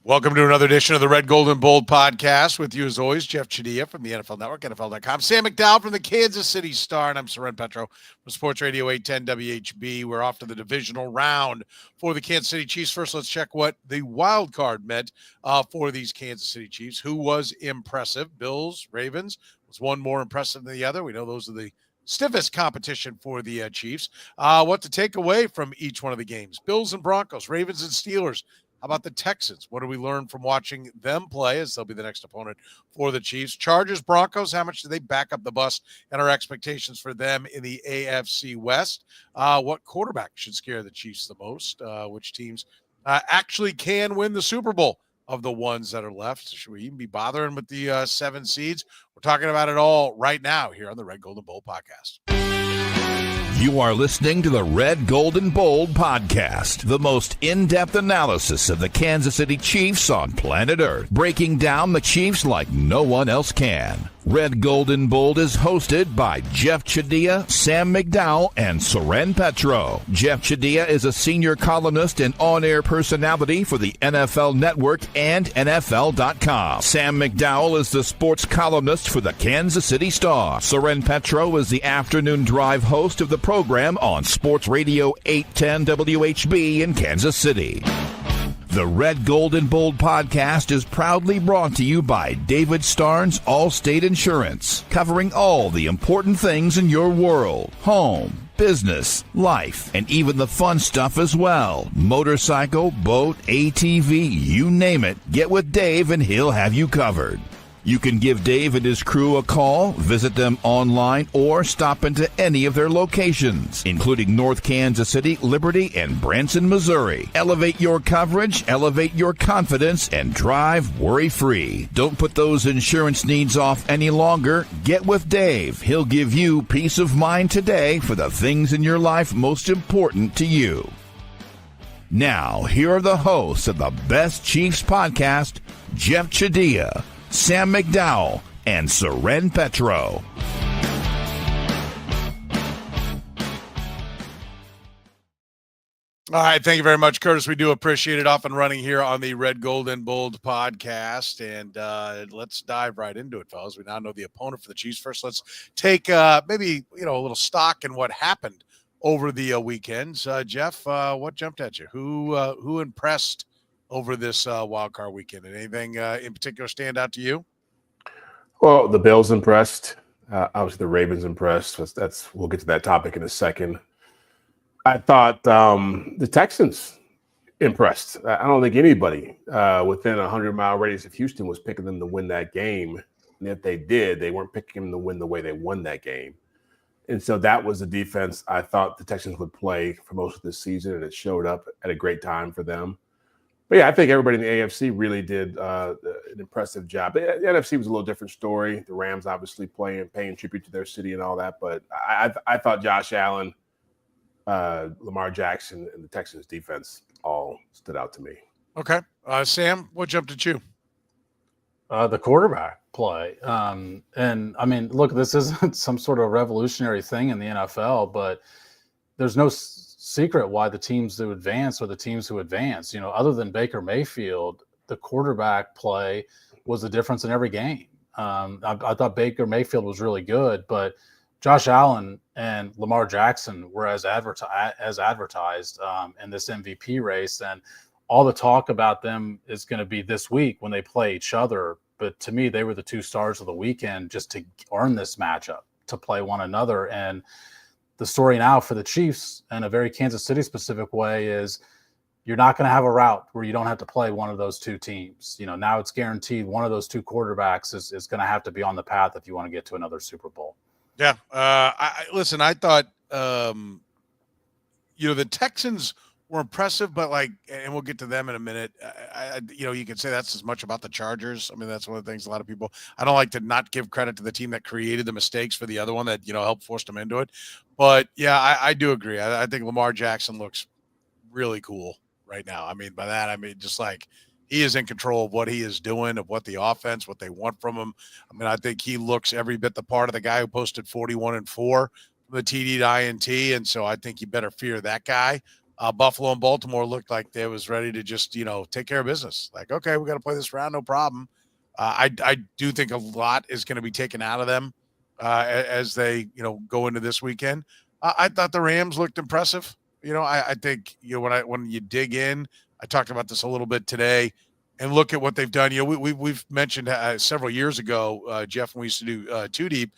Welcome to another edition of the Red, Gold, and Bold podcast. With you, as always, Jeff Chadiha from the NFL Network, NFL.com. Sam McDowell from the Kansas City Star, and I'm Soren Petro from Sports Radio 810 WHB. We're off to the divisional round for the Kansas City Chiefs. First, let's check what the wild card meant for these Kansas City Chiefs. Who was impressive? Bills, Ravens. Was one more impressive than the other? We know those are the stiffest competition for the Chiefs. What to take away from each one of the games? Bills and Broncos, Ravens and Steelers. How about the Texans? What do we learn from watching them play, as they'll be the next opponent for the Chiefs? Chargers, Broncos, how much do they back up the bus, and our expectations for them in the AFC West? What quarterback should scare the Chiefs the most? Which teams actually can win the Super Bowl of the ones that are left? Should we even be bothering with the 7 seeds? We're talking about it all right now here on the Red, Gold, and Bold podcast. You are listening to the Red, Gold, and Bold podcast, the most in-depth analysis of the Kansas City Chiefs on planet Earth, breaking down the Chiefs like no one else can. Red, Gold, and Bold is hosted by Jeff Chadiha, Sam McDowell, and Soren Petro. Jeff Chadiha is a senior columnist and on-air personality for the NFL Network and NFL.com. Sam McDowell is the sports columnist for the Kansas City Star. Soren Petro is the afternoon drive host of the program on Sports Radio 810 WHB in Kansas City. The Red, Gold, and Bold podcast is proudly brought to you by David Starnes Allstate Insurance, covering all the important things in your world: home, business, life, and even the fun stuff as well. Motorcycle, boat, ATV, you name it. Get with Dave and he'll have you covered. You can give Dave and his crew a call, visit them online, or stop into any of their locations, including North Kansas City, Liberty, and Branson, Missouri. Elevate your coverage, elevate your confidence, and drive worry-free. Don't put those insurance needs off any longer. Get with Dave. He'll give you peace of mind today for the things in your life most important to you. Now, here are the hosts of the Best Chiefs podcast, Jeff Chadiha, Sam McDowell, and Soren Petro. All right, thank you very much, Curtis. We do appreciate it. Off and running here on the Red, Gold, and Bold podcast, and let's dive right into it, fellas. We now know the opponent for the Chiefs. First, let's take maybe a little stock in what happened over the weekends. Jeff, what jumped at you? Who impressed over this wild card weekend? And anything in particular stand out to you? Well, the Bills impressed. Obviously, the Ravens impressed. We'll get to that topic in a second. I thought the Texans impressed. I don't think anybody within a 100-mile radius of Houston was picking them to win that game. And if they did, they weren't picking them to win the way they won that game. And so that was the defense I thought the Texans would play for most of this season, and it showed up at a great time for them. But yeah, I think everybody in the AFC really did an impressive job. The NFC was a little different story. The Rams obviously paying tribute to their city and all that. But I thought Josh Allen, Lamar Jackson, and the Texans defense all stood out to me. Okay. Sam, what jumped at you? The quarterback play. And I mean, look, this isn't some sort of revolutionary thing in the NFL, but there's no secret why the teams who advance are the teams who advance. Other than Baker Mayfield, the quarterback play was the difference in every game. I thought Baker Mayfield was really good, but Josh Allen and Lamar Jackson were as advertised in this MVP race, and all the talk about them is going to be this week when they play each other. But to me, they were the two stars of the weekend just to earn this matchup, to play one another. And the story now for the Chiefs, in a very Kansas City specific way, is you're not going to have a route where you don't have to play one of those two teams. Now it's guaranteed one of those two quarterbacks is going to have to be on the path if you want to get to another Super Bowl. Yeah. I thought, the Texans were impressive, but and we'll get to them in a minute. You can say that's as much about the Chargers. I mean, that's one of the things a lot of people, I don't like to not give credit to the team that created the mistakes for the other one that, helped force them into it. But yeah, I do agree. I think Lamar Jackson looks really cool right now. I mean, by that, I mean, just he is in control of what he is doing, of what the offense, what they want from him. I mean, I think he looks every bit the part of the guy who posted 41-4 from the TD to INT. And so I think you better fear that guy Buffalo and Baltimore looked like they was ready to just, take care of business. Like, okay, we got to play this round, no problem. I do think a lot is going to be taken out of them as they, go into this weekend. I thought the Rams looked impressive. I think, when you dig in, I talked about this a little bit today, and look at what they've done. We've mentioned several years ago, Jeff, when we used to do Two Deep,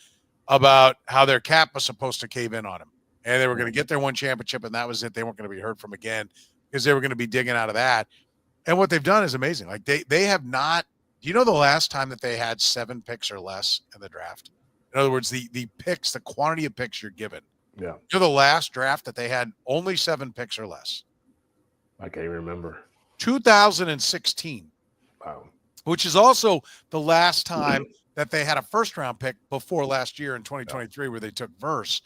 about how their cap was supposed to cave in on them. And they were going to get their one championship, and that was it. They weren't going to be heard from again because they were going to be digging out of that. And what they've done is amazing. Like they have not – do you know the last time that they had 7 picks or less in the draft? In other words, the picks, the quantity of picks you're given. Yeah. You know the last draft that they had only 7 picks or less? I can't remember. 2016. Wow. Which is also the last time that they had a first-round pick before last year in 2023 where they took Verse.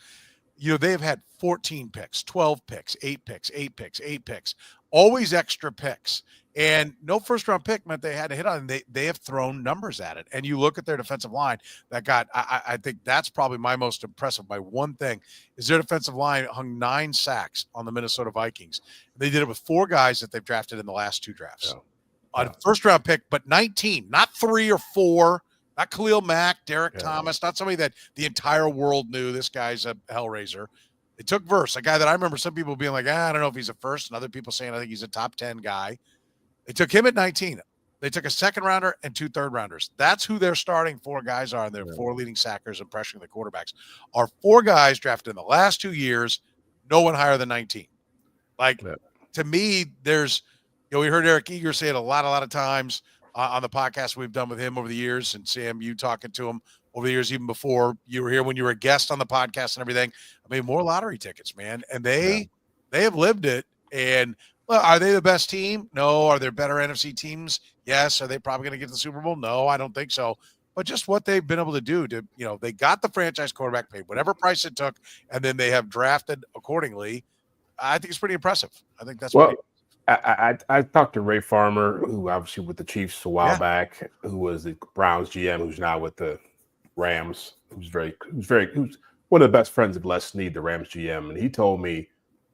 They've had 14 picks, 12 picks, 8 picks, 8 picks, 8 picks, always extra picks. And no first-round pick meant they had to hit on it. They have thrown numbers at it. And you look at their defensive line that got – I think that's probably my most impressive by one thing is their defensive line hung 9 sacks on the Minnesota Vikings. They did it with 4 guys that they've drafted in the last 2 drafts. On a first-round pick, but 19, not 3 or 4. Not Khalil Mack, Derek Thomas, not somebody that the entire world knew. This guy's a hellraiser. They took Verse, a guy that I remember some people being like, I don't know if he's a first, and other people saying I think he's a top 10 guy. They took him at 19. They took a second rounder and 2 third rounders. That's who their starting 4 guys are, and their 4 leading sackers and pressuring the quarterbacks are 4 guys drafted in the last 2 years, no one higher than 19. To me, there's, we heard Eric Eager say it a lot of times. On the podcast we've done with him over the years, and Sam, you talking to him over the years, even before you were here when you were a guest on the podcast and everything. I mean, more lottery tickets, man. And they have lived it. And well, are they the best team? No. Are there better NFC teams? Yes. Are they probably going to get to the Super Bowl? No, I don't think so. But just what they've been able to do to, they got the franchise quarterback, paid whatever price it took, and then they have drafted accordingly. I think it's pretty impressive. I think that's I talked to Ray Farmer, who obviously with the Chiefs a while back, who was the Browns GM, who's now with the Rams, who's one of the best friends of Les Snead, the Rams GM. And he told me a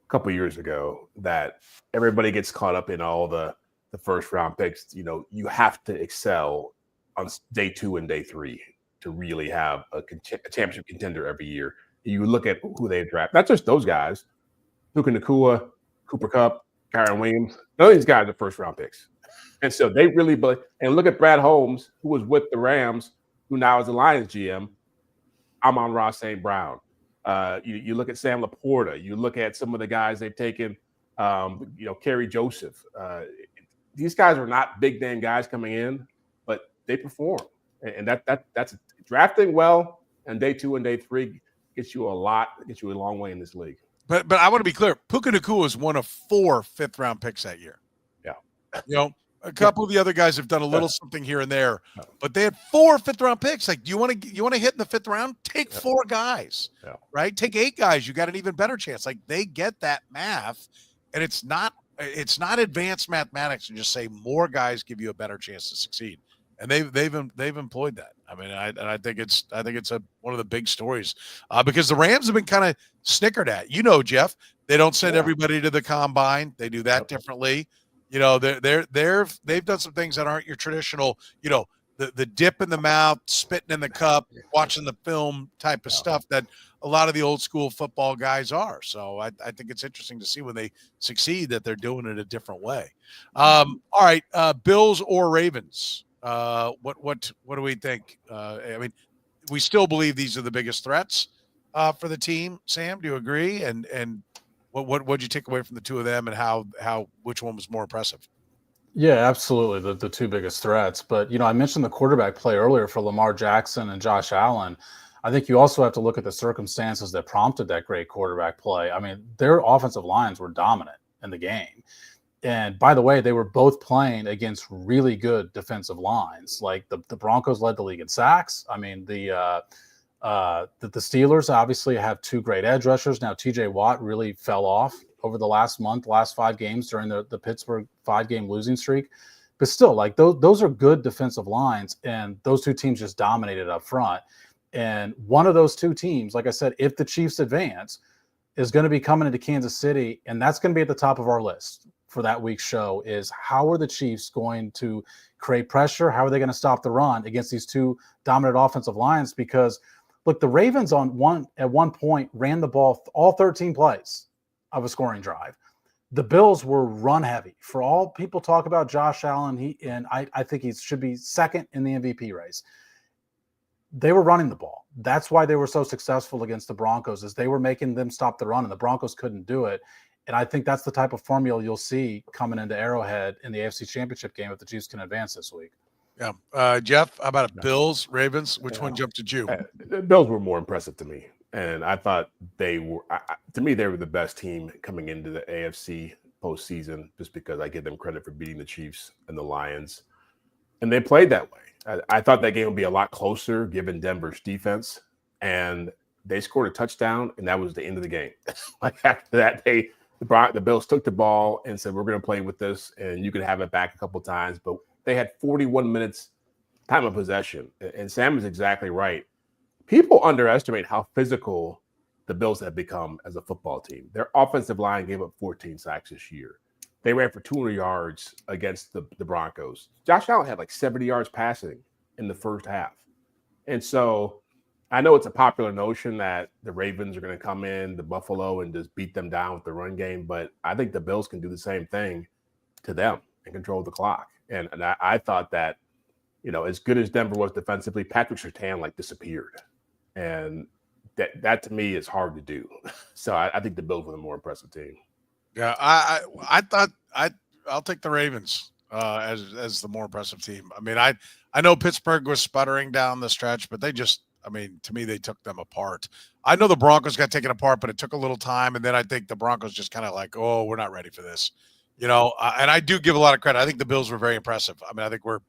couple of years ago that everybody gets caught up in all the first round picks. You have to excel on day 2 and day 3 to really have a championship contender every year. You look at who they draft, not just those guys, Puka Nacua, Cooper Kupp, Kyron Williams, none of these guys are first-round picks. And so they really – and look at Brad Holmes, who was with the Rams, who now is the Lions GM, Amon-Ra St. Brown. You look at Sam Laporta. You look at some of the guys they've taken, Kerry Joseph. These guys are not big-name guys coming in, but they perform. And that's drafting well, and day 2 and day 3 gets you a long way in this league. But I want to be clear. Puka Nacua was one of 4 fifth-round picks that year. Yeah. A couple of the other guys have done a little something here and there, but they had 4 fifth-round picks. Like, do you want to hit in the 5th round? Take 4 guys, right? Take 8 guys. You got an even better chance. Like, they get that math, and it's not advanced mathematics to just say more guys give you a better chance to succeed. And they've employed that. I mean, I think it's one of the big stories because the Rams have been kind of snickered at. Jeff, they don't send everybody to the combine. They do that differently. They've done some things that aren't your traditional. The dip in the mouth, spitting in the cup, watching the film type of stuff that a lot of the old school football guys are. So I think it's interesting to see when they succeed that they're doing it a different way. All right, Bills or Ravens. What do we think? I mean, we still believe these are the biggest threats for the team. Sam, do you agree? And what'd you take away from the 2 of them, and how which one was more impressive? Yeah, absolutely. The 2 biggest threats. But I mentioned the quarterback play earlier for Lamar Jackson and Josh Allen. I think you also have to look at the circumstances that prompted that great quarterback play. I mean, their offensive lines were dominant in the game. And by the way, they were both playing against really good defensive lines. Like the Broncos led the league in sacks. I mean, the Steelers obviously have 2 great edge rushers. Now, TJ Watt really fell off over the last 5 games during the Pittsburgh 5-game losing streak. But still, like those are good defensive lines, and those 2 teams just dominated up front. And one of those 2 teams, like I said, if the Chiefs advance, is going to be coming into Kansas City, and that's going to be at the top of our list for that week's show, is how are the Chiefs going to create pressure? How are they going to stop the run against these two dominant offensive lines? Because, look, the Ravens at one point ran the ball all 13 plays of a scoring drive. The Bills were run heavy. For all people talk about Josh Allen, I think he should be second in the MVP race. They were running the ball. That's why they were so successful against the Broncos, is they were making them stop the run, and the Broncos couldn't do it. And I think that's the type of formula you'll see coming into Arrowhead in the AFC Championship game if the Chiefs can advance this week. Yeah. Jeff, how about Bills, Ravens? Which one jumped at you? The Bills were more impressive to me. And I thought they were, to me, they were the best team coming into the AFC postseason, just because I give them credit for beating the Chiefs and the Lions. And they played that way. I thought that game would be a lot closer given Denver's defense. And they scored a touchdown, and that was the end of the game. Like after that, the Bills took the ball and said, we're going to play with this, and you can have it back a couple times. But they had 41 minutes time of possession. And Sam is exactly right. People underestimate how physical the Bills have become as a football team. Their offensive line gave up 14 sacks this year. They ran for 200 yards against the Broncos. Josh Allen had like 70 yards passing in the first half. And so I know it's a popular notion that the Ravens are going to come in to Buffalo and just beat them down with the run game, but I think the Bills can do the same thing to them and control the clock. And I thought that, as good as Denver was defensively, Patrick Surtain disappeared. And that to me is hard to do. So I think the Bills were the more impressive team. Yeah, I thought I'll take the Ravens as the more impressive team. I mean, I know Pittsburgh was sputtering down the stretch, but to me, they took them apart. I know the Broncos got taken apart, but it took a little time. And then I think the Broncos just kind of oh, we're not ready for this, and I do give a lot of credit. I think the Bills were very impressive. I mean, I think we're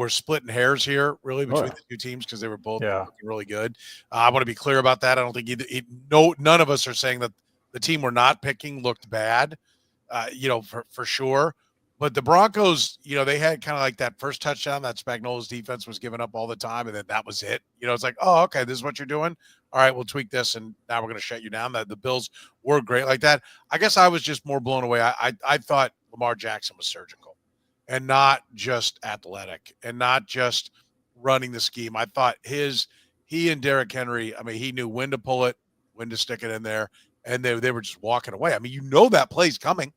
splitting hairs here really between the two teams because they were both really good. I want to be clear about that. I don't think none of us are saying that the team we're not picking looked bad, for sure. But the Broncos, they had kind of like that first touchdown that Spagnuolo's defense was giving up all the time, and then that was it. It's like, oh, okay, this is what you're doing. All right, we'll tweak this, and now we're going to shut you down. The Bills were great like that. I guess I was just more blown away. I thought Lamar Jackson was surgical and not just athletic and not just running the scheme. I thought he and Derrick Henry, he knew when to pull it, when to stick it in there, and they were just walking away. That play's coming.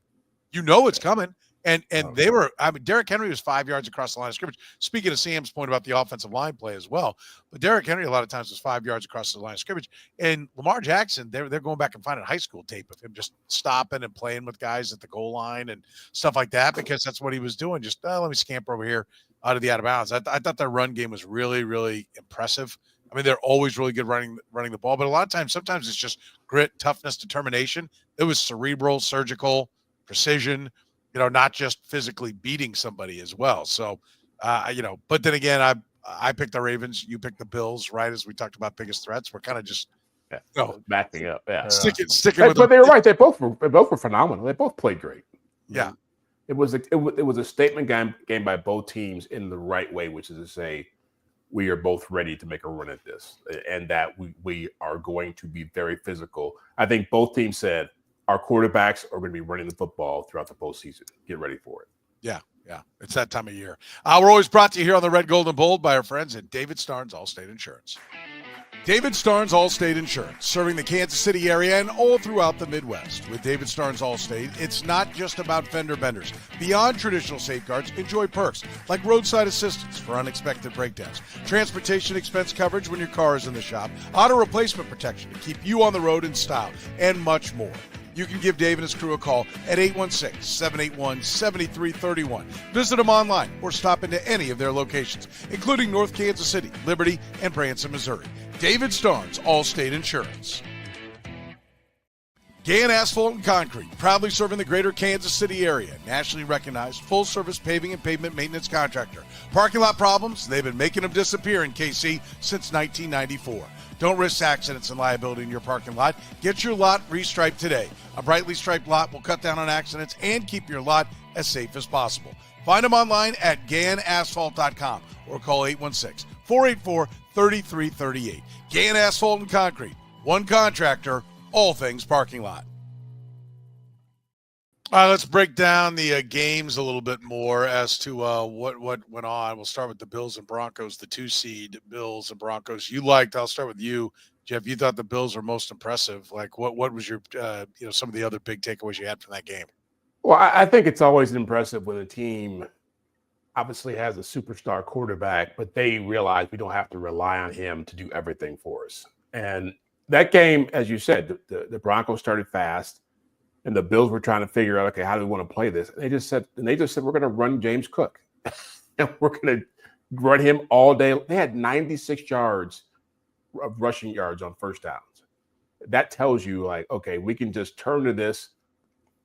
It's coming. And they were, Derrick Henry was 5 yards across the line of scrimmage. Speaking of Sam's point about the offensive line play as well, but Derrick Henry a lot of times was 5 yards across the line of scrimmage. And Lamar Jackson, they're going back and finding high school tape of him just stopping and playing with guys at the goal line and stuff like that, because that's what he was doing. Just let me scamper over here out of the out of bounds. I thought their run game was really, really impressive. They're always really good running the ball, but a lot of times, sometimes it's just grit, toughness, determination. It was cerebral, surgical, precision. Not just physically beating somebody as well. So, but then again, I picked the Ravens. You picked the Bills, right? As we talked about biggest threats, we're kind of just backing up. Yeah, sticking with. But they were right. They both were phenomenal. They both played great. Yeah, it was a statement game by both teams in the right way, which is to say, we are both ready to make a run at this, and that we are going to be very physical. I think both teams said, our quarterbacks are going to be running the football throughout the postseason. Get ready for it. Yeah. It's that time of year. We're always brought to you here on the Red, Gold, and Bold by our friends at David Starnes Allstate Insurance. David Starnes Allstate Insurance, serving the Kansas City area and all throughout the Midwest. With David Starnes Allstate, it's not just about fender benders. Beyond traditional safeguards, enjoy perks like roadside assistance for unexpected breakdowns, transportation expense coverage when your car is in the shop, auto replacement protection to keep you on the road in style, and much more. You can give Dave and his crew a call at 816-781-7331. Visit them online or stop into any of their locations, including North Kansas City, Liberty, and Branson, Missouri. David Starnes, Allstate Insurance. Gann Asphalt and Concrete, proudly serving the greater Kansas City area. Nationally recognized, full-service paving and pavement maintenance contractor. Parking lot problems? They've been making them disappear in KC since 1994. Don't risk accidents and liability in your parking lot. Get your lot restriped today. A brightly striped lot will cut down on accidents and keep your lot as safe as possible. Find them online at GannAsphalt.com or call 816-484-3338. Gann Asphalt and Concrete. One contractor, all things parking lot. All right, let's break down the games a little bit more as to what went on. We'll start with the Bills and Broncos, the 2-seed Bills and Broncos. I'll start with you, Jeff. You thought the Bills were most impressive. Like, what was your some of the other big takeaways you had from that game? Well, I think it's always impressive when a team obviously has a superstar quarterback, but they realize we don't have to rely on him to do everything for us. And that game, as you said, the Broncos started fast. And the Bills were trying to figure out, okay, how do we want to play this? And they just said, we're going to run James Cook. And we're going to run him all day. They had 96 yards of rushing yards on first downs. That tells you, like, okay, we can just turn to this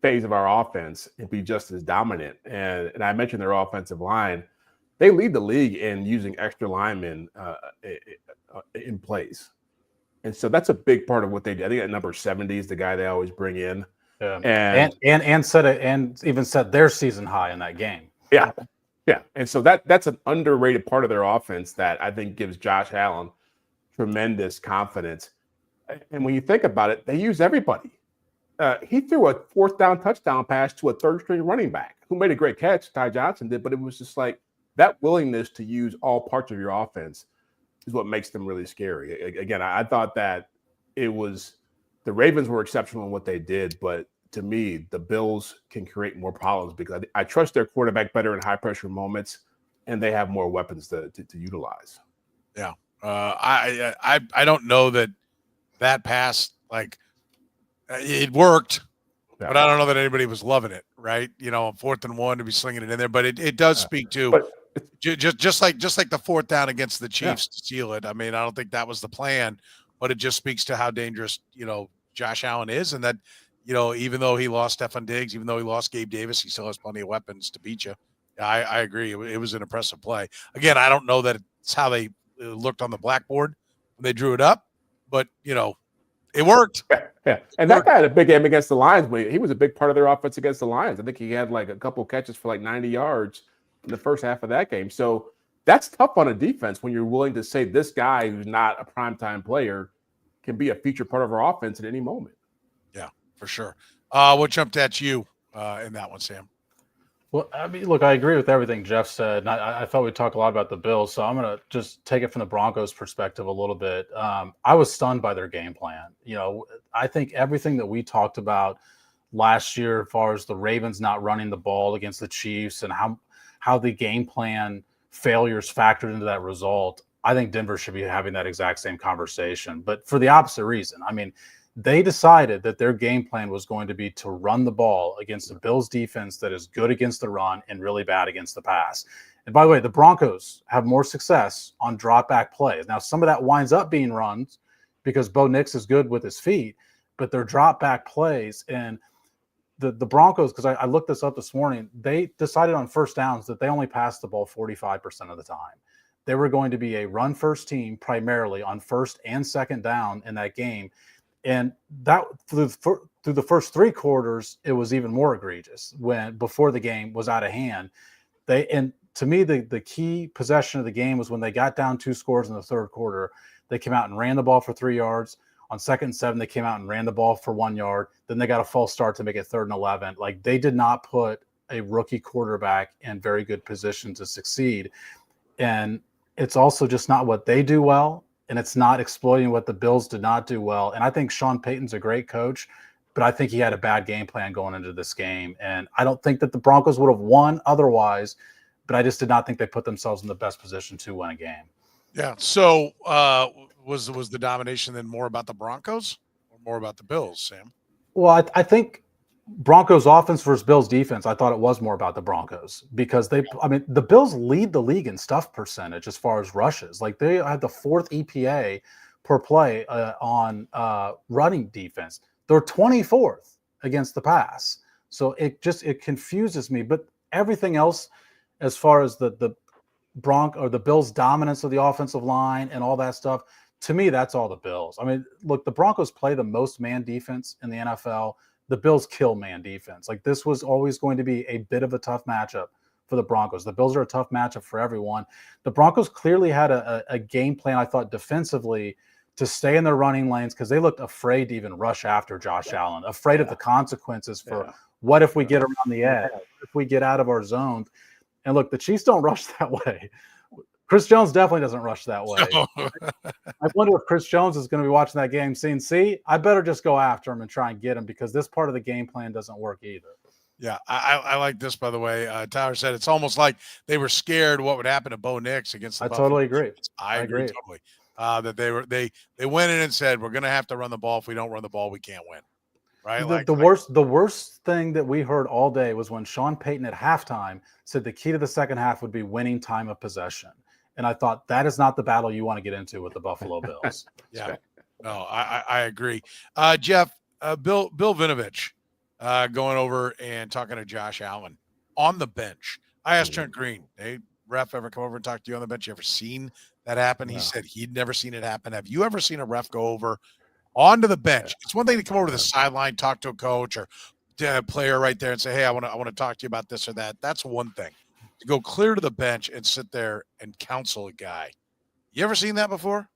phase of our offense and be just as dominant. And I mentioned their offensive line. They lead the league in using extra linemen in plays. And so that's a big part of what they do. I think at number 70 is the guy they always bring in. And even set their season high in that game. Yeah. And so that's an underrated part of their offense that I think gives Josh Allen tremendous confidence. And when you think about it, they use everybody. He threw a fourth down touchdown pass to a third string running back who made a great catch. Ty Johnson did, but it was just like that willingness to use all parts of your offense is what makes them really scary. Again, I thought that it was. The Ravens were exceptional in what they did, but to me, the Bills can create more problems because I trust their quarterback better in high-pressure moments, and they have more weapons to utilize. Yeah. I don't know that pass, like, it worked, but I don't know that anybody was loving it, right? 4th and 1 to be slinging it in there, but it does speak to just like the fourth down against the Chiefs to seal it. I mean, I don't think that was the plan. But it just speaks to how dangerous, Josh Allen is. And that, even though he lost Stephon Diggs, even though he lost Gabe Davis, he still has plenty of weapons to beat you. I agree. It was an impressive play. Again, I don't know that it's how they looked on the blackboard when they drew it up, but, it worked. Yeah. And that guy had a big game against the Lions. He was a big part of their offense against the Lions. I think he had like a couple catches for like 90 yards in the first half of that game. So that's tough on a defense when you're willing to say this guy who's not a primetime player can be a feature part of our offense at any moment. Yeah, for sure. What jumped at you in that one, Sam? Well, I mean, look, I agree with everything Jeff said. And I thought we'd talk a lot about the Bills, so I'm going to just take it from the Broncos' perspective a little bit. I was stunned by their game plan. I think everything that we talked about last year as far as the Ravens not running the ball against the Chiefs and how the game plan failures factored into that result, I think Denver should be having that exact same conversation, but for the opposite reason. I mean, they decided that their game plan was going to be to run the ball against the Bills defense that is good against the run and really bad against the pass. And by the way, the Broncos have more success on drop back plays. Now, some of that winds up being runs because Bo Nix is good with his feet, but they're drop back plays. And the Broncos, because I looked this up this morning, they decided on first downs that they only passed the ball 45% of the time. They were going to be a run-first team primarily on first and second down in that game. And that through the first three quarters, it was even more egregious before the game was out of hand. And to me, the key possession of the game was when they got down 2 scores in the third quarter. They came out and ran the ball for 3 yards. On 2nd and 7, they came out and ran the ball for 1 yard. Then they got a false start to make it 3rd and 11. Like, they did not put a rookie quarterback in very good position to succeed. And it's also just not what they do well. And it's not exploiting what the Bills did not do well. And I think Sean Payton's a great coach, but I think he had a bad game plan going into this game. And I don't think that the Broncos would have won otherwise, but I just did not think they put themselves in the best position to win a game. Yeah. So was the domination then more about the Broncos or more about the Bills, Sam? Well, I think Broncos offense versus Bills defense, I thought it was more about the Broncos because the Bills lead the league in stuff percentage as far as rushes. Like, they had the 4th EPA per play on running defense. They're 24th against the pass. So it confuses me. But everything else, as far as the Bills' dominance of the offensive line and all that stuff, to me, that's all the Bills. I mean, look, the Broncos play the most man defense in the NFL. The Bills kill man defense. Like, this was always going to be a bit of a tough matchup for the Broncos. The Bills are a tough matchup for everyone. The Broncos clearly had a game plan, I thought, defensively, to stay in their running lanes because they looked afraid to even rush after Josh Allen, afraid of the consequences for what if we get around the edge, if we get out of our zones. And look, the Chiefs don't rush that way. Chris Jones definitely doesn't rush that way. I wonder if Chris Jones is going to be watching that game saying, see, I better just go after him and try and get him because this part of the game plan doesn't work either. Yeah, I like this, by the way. Tyler said it's almost like they were scared what would happen to Bo Nix against the Buffalo totally agree. Bills. I agree totally. That they went in and said, we're going to have to run the ball. If we don't run the ball, we can't win. Right? The worst thing that we heard all day was when Sean Payton at halftime said the key to the second half would be winning time of possession. And I thought that is not the battle you want to get into with the Buffalo Bills. Yeah, no, I agree. Jeff, Bill Vinovich going over and talking to Josh Allen on the bench. I asked Trent Green, hey, ref ever come over and talk to you on the bench? You ever seen that happen? No. He said he'd never seen it happen. Have you ever seen a ref go over onto the bench? It's one thing to come over to the sideline, talk to a coach or a player right there and say, hey, I want to talk to you about this or that. That's one thing. To go clear to the bench and sit there and counsel a guy. You ever seen that before?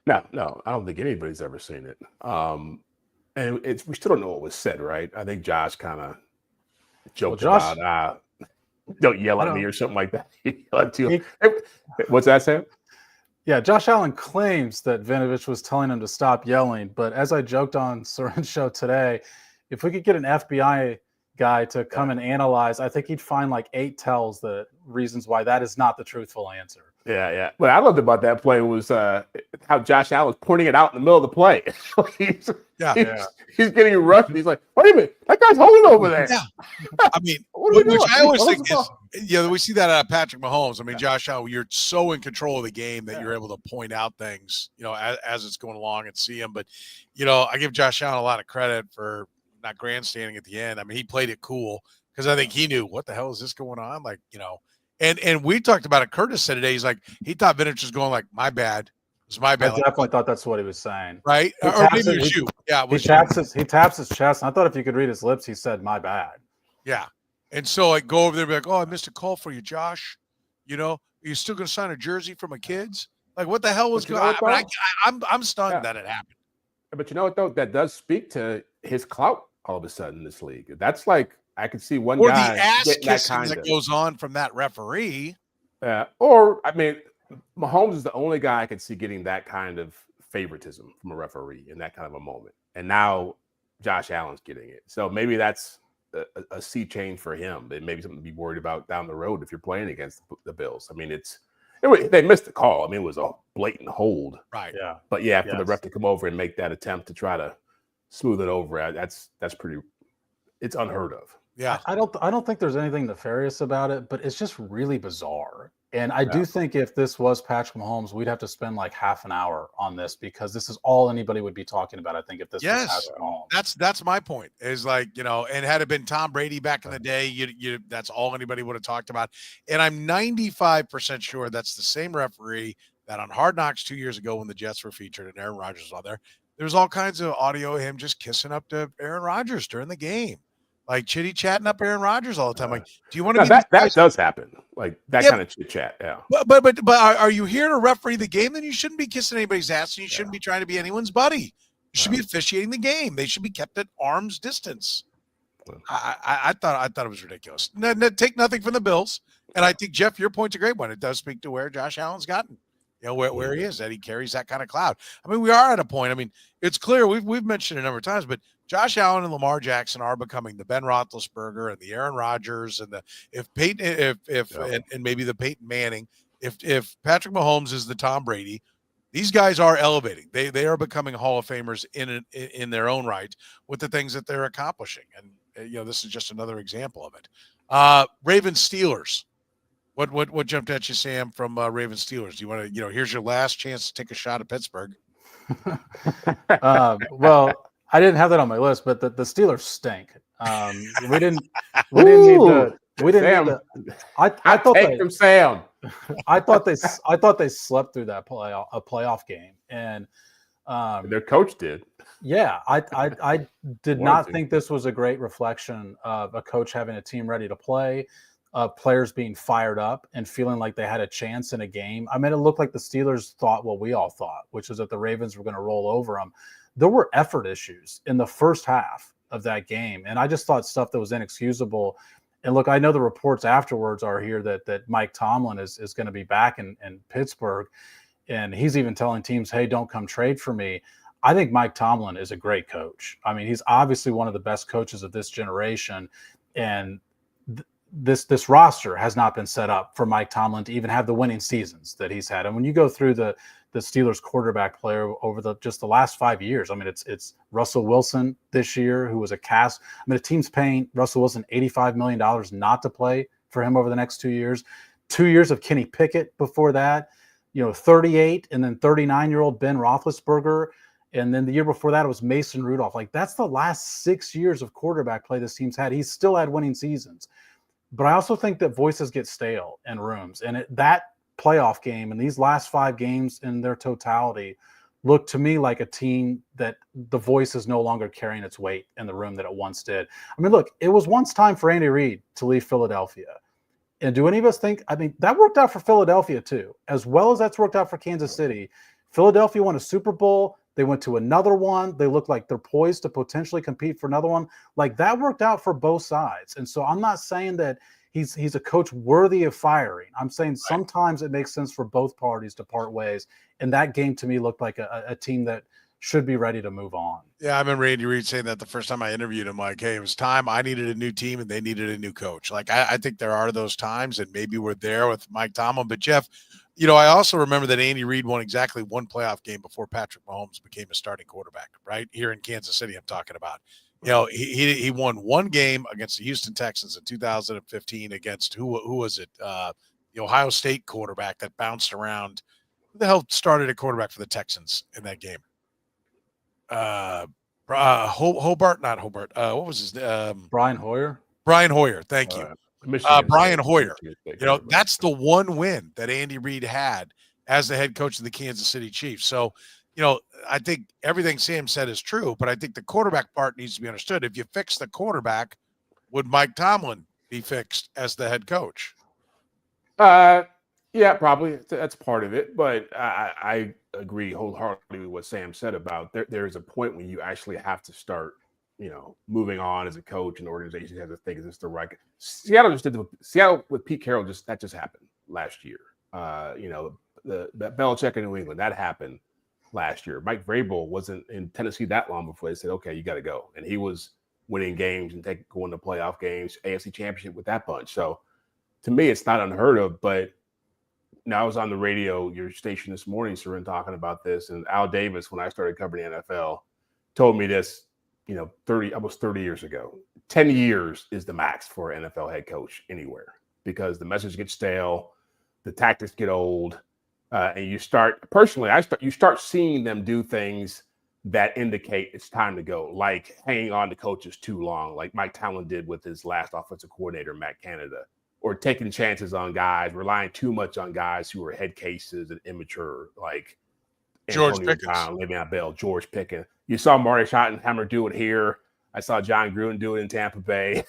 No, I don't think anybody's ever seen it. And we still don't know what was said, right? I think Josh kind of joked about, don't yell at me or something like that. What's that, Sam? Yeah, Josh Allen claims that Vinovich was telling him to stop yelling. But as I joked on Soren's show today, if we could get an FBI guy to come and analyze, I think he'd find like 8 tells the reasons why that is not the truthful answer. Yeah. What I loved about that play was how Josh Allen was pointing it out in the middle of the play. He's getting rushed. And he's like, wait a minute, that guy's holding over there. Yeah. I mean, which I always think is, we see that out of Patrick Mahomes. I mean, Josh Allen, you're so in control of the game that you're able to point out things, as it's going along and see them. But, I give Josh Allen a lot of credit for not grandstanding at the end. I mean, he played it cool because I think he knew what the hell is this going on? Like, and we talked about it. Curtis said today, he's like, he thought Vinovich was going like, my bad. It was my bad. I definitely thought that's what he was saying. Right? Or maybe it was you. Yeah. He taps his chest. And I thought if you could read his lips, he said, my bad. Yeah. And so go over there and be like, oh, I missed a call for you, Josh. Are you still going to sign a jersey for my kids? Like, what the hell was going on? I'm stunned that it happened. But you know what, though? That does speak to his clout all of a sudden in this league. That's like, I could see one guy the ass kissing that goes on from that referee. Or, I mean, Mahomes is the only guy I could see getting that kind of favoritism from a referee in that kind of a moment. And now Josh Allen's getting it. So maybe that's a sea change for him. It may be something to be worried about down the road if you're playing against the Bills. I mean, they missed the call. I mean, it was a blatant hold. Right. Yeah. But for the ref to come over and make that attempt to try to smooth it over, that's pretty. It's unheard of. Yeah. I don't think there's anything nefarious about it, but it's just really bizarre. And I do think if this was Patrick Mahomes, we'd have to spend like half an hour on this because this is all anybody would be talking about. I think if this was Patrick Mahomes. That's my point. Is like, and had it been Tom Brady back in the day, you that's all anybody would have talked about. And I'm 95% sure that's the same referee that on Hard Knocks 2 years ago when the Jets were featured and Aaron Rodgers was on there. There was all kinds of audio of him just kissing up to Aaron Rodgers during the game. Like chitty chatting up Aaron Rodgers all the time. Like, do you want to be that does happen? Like that kind of chit chat. Yeah. But are you here to referee the game? Then you shouldn't be kissing anybody's ass, and you shouldn't be trying to be anyone's buddy. You should be officiating the game. They should be kept at arm's distance. I thought it was ridiculous. Take nothing from the Bills, and I think Jeff, your point's a great one. It does speak to where Josh Allen's gotten. Where he is, that he carries that kind of cloud. I mean, we are at a point. I mean, it's clear we've mentioned it a number of times, but Josh Allen and Lamar Jackson are becoming the Ben Roethlisberger and the Aaron Rodgers and and maybe the Peyton Manning. If Patrick Mahomes is the Tom Brady, these guys are elevating. They are becoming Hall of Famers in their own right with the things that they're accomplishing. And this is just another example of it. Ravens Steelers. What jumped at you, Sam, from Ravens Steelers? Do you want to, here's your last chance to take a shot at Pittsburgh. Well, I didn't have that on my list, but the Steelers stink. We didn't need the. I thought they from Sam. I thought they slept through that playoff game, and their coach did. Yeah, I did not think this was a great reflection of a coach having a team ready to play. players being fired up and feeling like they had a chance in a game. I mean, it looked like the Steelers thought what we all thought, which was that the Ravens were going to roll over them. There were effort issues in the first half of that game, and I just thought stuff that was inexcusable. And look, I know the reports afterwards are here that Mike Tomlin is going to be back in Pittsburgh, and he's even telling teams, hey, don't come trade for me. I think Mike Tomlin is a great coach. I mean, he's obviously one of the best coaches of this generation, and this roster has not been set up for Mike Tomlin to even have the winning seasons that he's had. And when you go through the Steelers quarterback player over just the last 5 years, I mean, it's Russell Wilson this year, who was a cast. I mean, the team's paying Russell Wilson $85 million not to play for him over the next 2 years. 2 years of Kenny Pickett before that, 38 and then 39-year-old Ben Roethlisberger. And then the year before that, it was Mason Rudolph. Like, that's the last 6 years of quarterback play this team's had. He's still had winning seasons. But I also think that voices get stale in rooms. And that playoff game and these last 5 games in their totality look to me like a team that the voice is no longer carrying its weight in the room that it once did. I mean, look, it was once time for Andy Reid to leave Philadelphia. And do any of us think, I mean, that worked out for Philadelphia too, as well as that's worked out for Kansas City. Philadelphia won a Super Bowl. They went to another one. They look like they're poised to potentially compete for another one. Like, that worked out for both sides. And so I'm not saying that he's a coach worthy of firing. I'm saying sometimes it makes sense for both parties to part ways. And that game to me looked like a team that should be ready to move on. Yeah, I remember Andy Reid saying that the first time I interviewed him, like, hey, it was time. I needed a new team and they needed a new coach. Like, I think there are those times, and maybe we're there with Mike Tomlin. But Jeff, I also remember that Andy Reid won exactly one playoff game before Patrick Mahomes became a starting quarterback, right? Here in Kansas City, I'm talking about. He won one game against the Houston Texans in 2015 against who was it? The Ohio State quarterback that bounced around. Who the hell started at quarterback for the Texans in that game? Hobart, not Hobart. What was his name? Brian Hoyer. Brian Hoyer. Thank you. Brian Hoyer. That's the one win that Andy Reid had as the head coach of the Kansas City Chiefs. So, I think everything Sam said is true, but I think the quarterback part needs to be understood. If you fix the quarterback, would Mike Tomlin be fixed as the head coach? Yeah, probably. That's part of it. But I agree wholeheartedly with what Sam said about there is a point when you actually have to start, moving on as a coach, and the organization has to think, is this the right? Seattle with Pete Carroll that just happened last year. The Belichick in New England, that happened last year. Mike Vrabel wasn't in Tennessee that long before they said, okay, you got to go. And he was winning games and going to playoff games, AFC Championship with that bunch. So to me, it's not unheard of. But now I was on the radio, your station this morning, Soren, talking about this. And Al Davis, when I started covering the NFL, told me this, almost 30 years ago. 10 years is the max for an NFL head coach anywhere, because the message gets stale, the tactics get old. And you start seeing them do things that indicate it's time to go, like hanging on to coaches too long, like Mike Tomlin did with his last offensive coordinator, Matt Canada, or taking chances on guys, relying too much on guys who are head cases and immature, like George Antonio Pickens, Brown, Le'Veon Bell, George Pickens. You saw Marty Schottenheimer do it here. I saw John Gruden do it in Tampa Bay.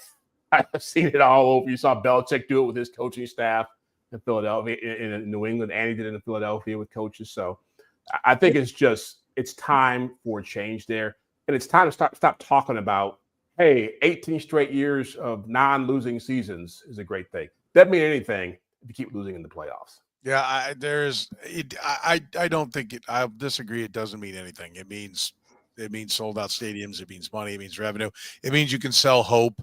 I've seen it all over. You saw Belichick do it with his coaching staff in Philadelphia, in New England. Andy did it in Philadelphia with coaches. So I think it's time for a change there. And it's time to stop talking about, hey, 18 straight years of non-losing seasons is a great thing. Doesn't mean anything if you keep losing in the playoffs. Yeah, I don't think it. I disagree. It doesn't mean anything. It means sold out stadiums. It means money. It means revenue. It means you can sell hope,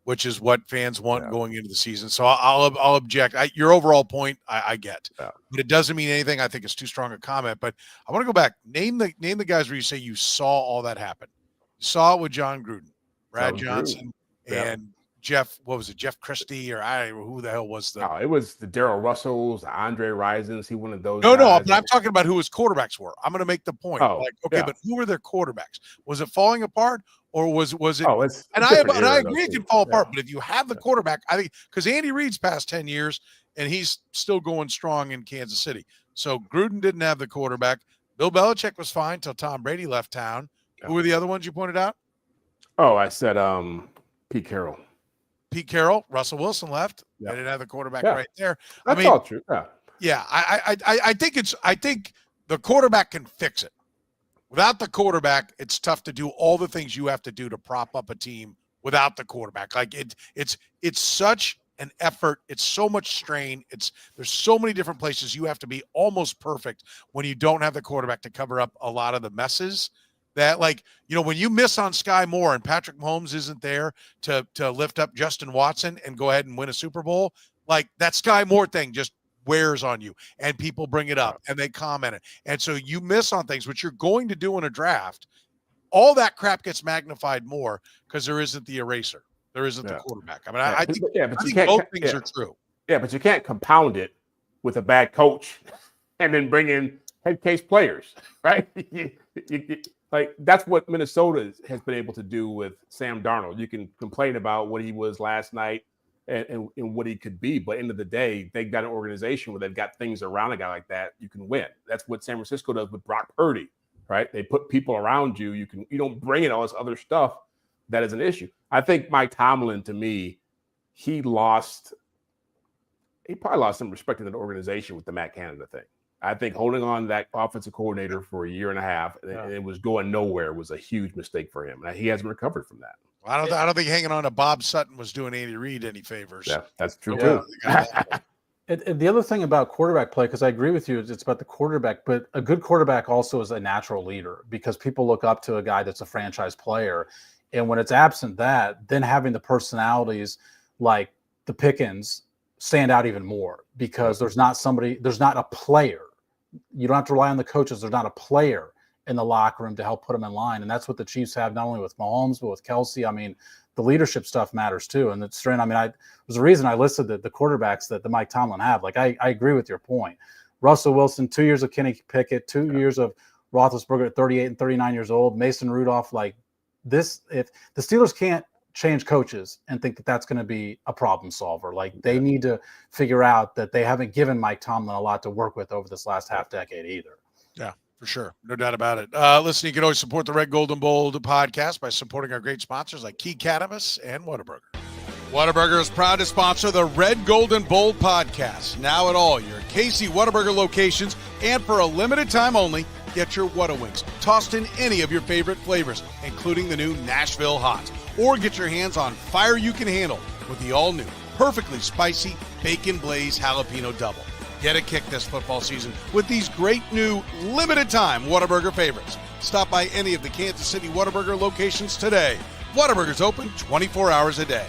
which is what fans want going into the season. So I'll object. Your overall point, I get, but it doesn't mean anything. I think it's too strong a comment. But I want to go back. Name the guys where you say you saw all that happen. You saw it with John Gruden, Brad Johnson, and Jeff. What was it? Jeff Christie, or who the hell was the? Oh, it was the Darryl Russells, the Andre Risons. He one of those. No, but I'm talking about who his quarterbacks were. I'm going to make the point. But who were their quarterbacks? Was it falling apart? Or was it? Oh, I agree it can fall apart. But if you have the quarterback, I think, because Andy Reid's past 10 years and he's still going strong in Kansas City. So Gruden didn't have the quarterback. Bill Belichick was fine till Tom Brady left town. Who were the other ones you pointed out? Oh, I said Pete Carroll. Pete Carroll, Russell Wilson left. Yeah. They didn't have the quarterback Yeah. right there. That's all true. Yeah. Yeah. I think the quarterback can fix it. Without the quarterback, it's tough to do all the things you have to do to prop up a team without the quarterback. Like it's such an effort. It's so much strain. There's so many different places you have to be almost perfect when you don't have the quarterback to cover up a lot of the messes that, like, when you miss on Sky Moore and Patrick Mahomes isn't there to lift up Justin Watson and go ahead and win a Super Bowl, like that Sky Moore thing just wears on you and people bring it up and they comment it. And so you miss on things, which you're going to do in a draft. All that crap gets magnified more because there isn't the eraser. There isn't the quarterback. I mean, I think both things are true. Yeah, but you can't compound it with a bad coach and then bring in head case players, right? Like that's what Minnesota has been able to do with Sam Darnold. You can complain about what he was last night and what he could be, but end of the day, they've got an organization where they've got things around a guy like that. You can win. That's what San Francisco does with Brock Purdy, right? They put people around you. You don't bring in all this other stuff that is an issue. I think Mike Tomlin, to me, he probably lost some respect in the organization with the Matt Canada thing. I think holding on to that offensive coordinator for a year and a half and it was going nowhere was a huge mistake for him. And he hasn't recovered from that. I don't think hanging on to Bob Sutton was doing Andy Reid any favors. Yeah, that's true too. And the other thing about quarterback play, because I agree with you, it's about the quarterback, but a good quarterback also is a natural leader because people look up to a guy that's a franchise player. And when it's absent that, then having the personalities like the Pickens stand out even more because there's not a player. You don't have to rely on the coaches. There's not a player in the locker room to help put them in line. And that's what the Chiefs have, not only with Mahomes, but with Kelsey. I mean, the leadership stuff matters too. And it's strange. I mean, there's a reason I listed the quarterbacks that the Mike Tomlin have. Like, I agree with your point. Russell Wilson, 2 years of Kenny Pickett, 2 years of Roethlisberger at 38 and 39 years old, Mason Rudolph, like this, if the Steelers can't change coaches and think that that's going to be a problem solver, like they need to figure out that they haven't given Mike Tomlin a lot to work with over this last half decade either. Yeah, for sure. No doubt about it. Listen, you can always support the Red, Gold, and Bold podcast by supporting our great sponsors like Key Cannabis and Whataburger. Whataburger is proud to sponsor the Red, Gold, and Bold podcast. Now at all your KC Whataburger locations, and for a limited time only, get your Whata Wings tossed in any of your favorite flavors, including the new Nashville Hot. Or get your hands on fire you can handle with the all-new, perfectly spicy Bacon Blaze Jalapeno Double. Get a kick this football season with these great new limited-time Whataburger favorites. Stop by any of the Kansas City Whataburger locations today. Whataburger's open 24 hours a day.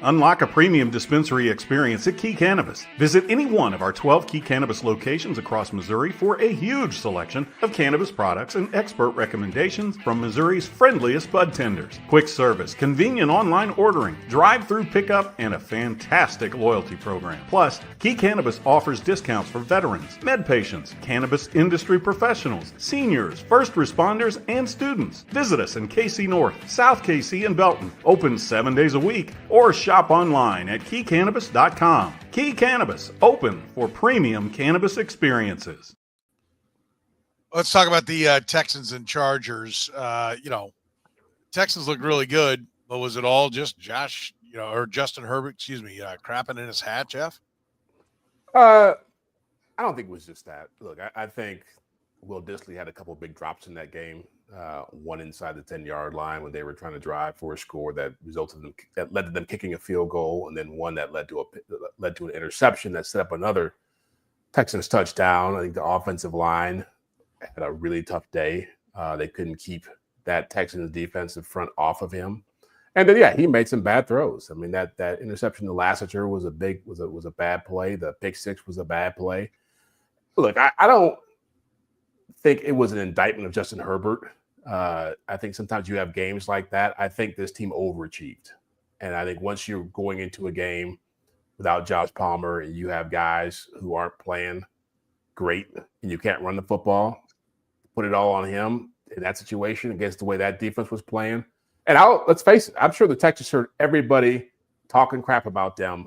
Unlock a premium dispensary experience at Key Cannabis. Visit any one of our 12 Key Cannabis locations across Missouri for a huge selection of cannabis products and expert recommendations from Missouri's friendliest bud tenders. Quick service, convenient online ordering, drive-through pickup, and a fantastic loyalty program. Plus, Key Cannabis offers discounts for veterans, med patients, cannabis industry professionals, seniors, first responders, and students. Visit us in KC North, South KC, and Belton. Open 7 days a week, or shop online at keycannabis.com. Key Cannabis, open for premium cannabis experiences. Let's talk about the Texans and Chargers. Texans looked really good, but was it all just Justin Herbert, crapping in his hat, Jeff? I don't think it was just that. Look, I think Will Dissly had a couple of big drops in that game. One inside the 10-yard line when they were trying to drive for a score that led to them kicking a field goal, and then one that led to an interception that set up another Texans touchdown. I think the offensive line had a really tough day. They couldn't keep that Texans defensive front off of him, and then he made some bad throws. I mean that interception to Lassiter was a bad play. The pick six was a bad play. Look, I don't think it was an indictment of Justin Herbert. I think sometimes you have games like that. I think this team overachieved. And I think once you're going into a game without Josh Palmer and you have guys who aren't playing great and you can't run the football, put it all on him in that situation against the way that defense was playing. And let's face it, I'm sure the Texans heard everybody talking crap about them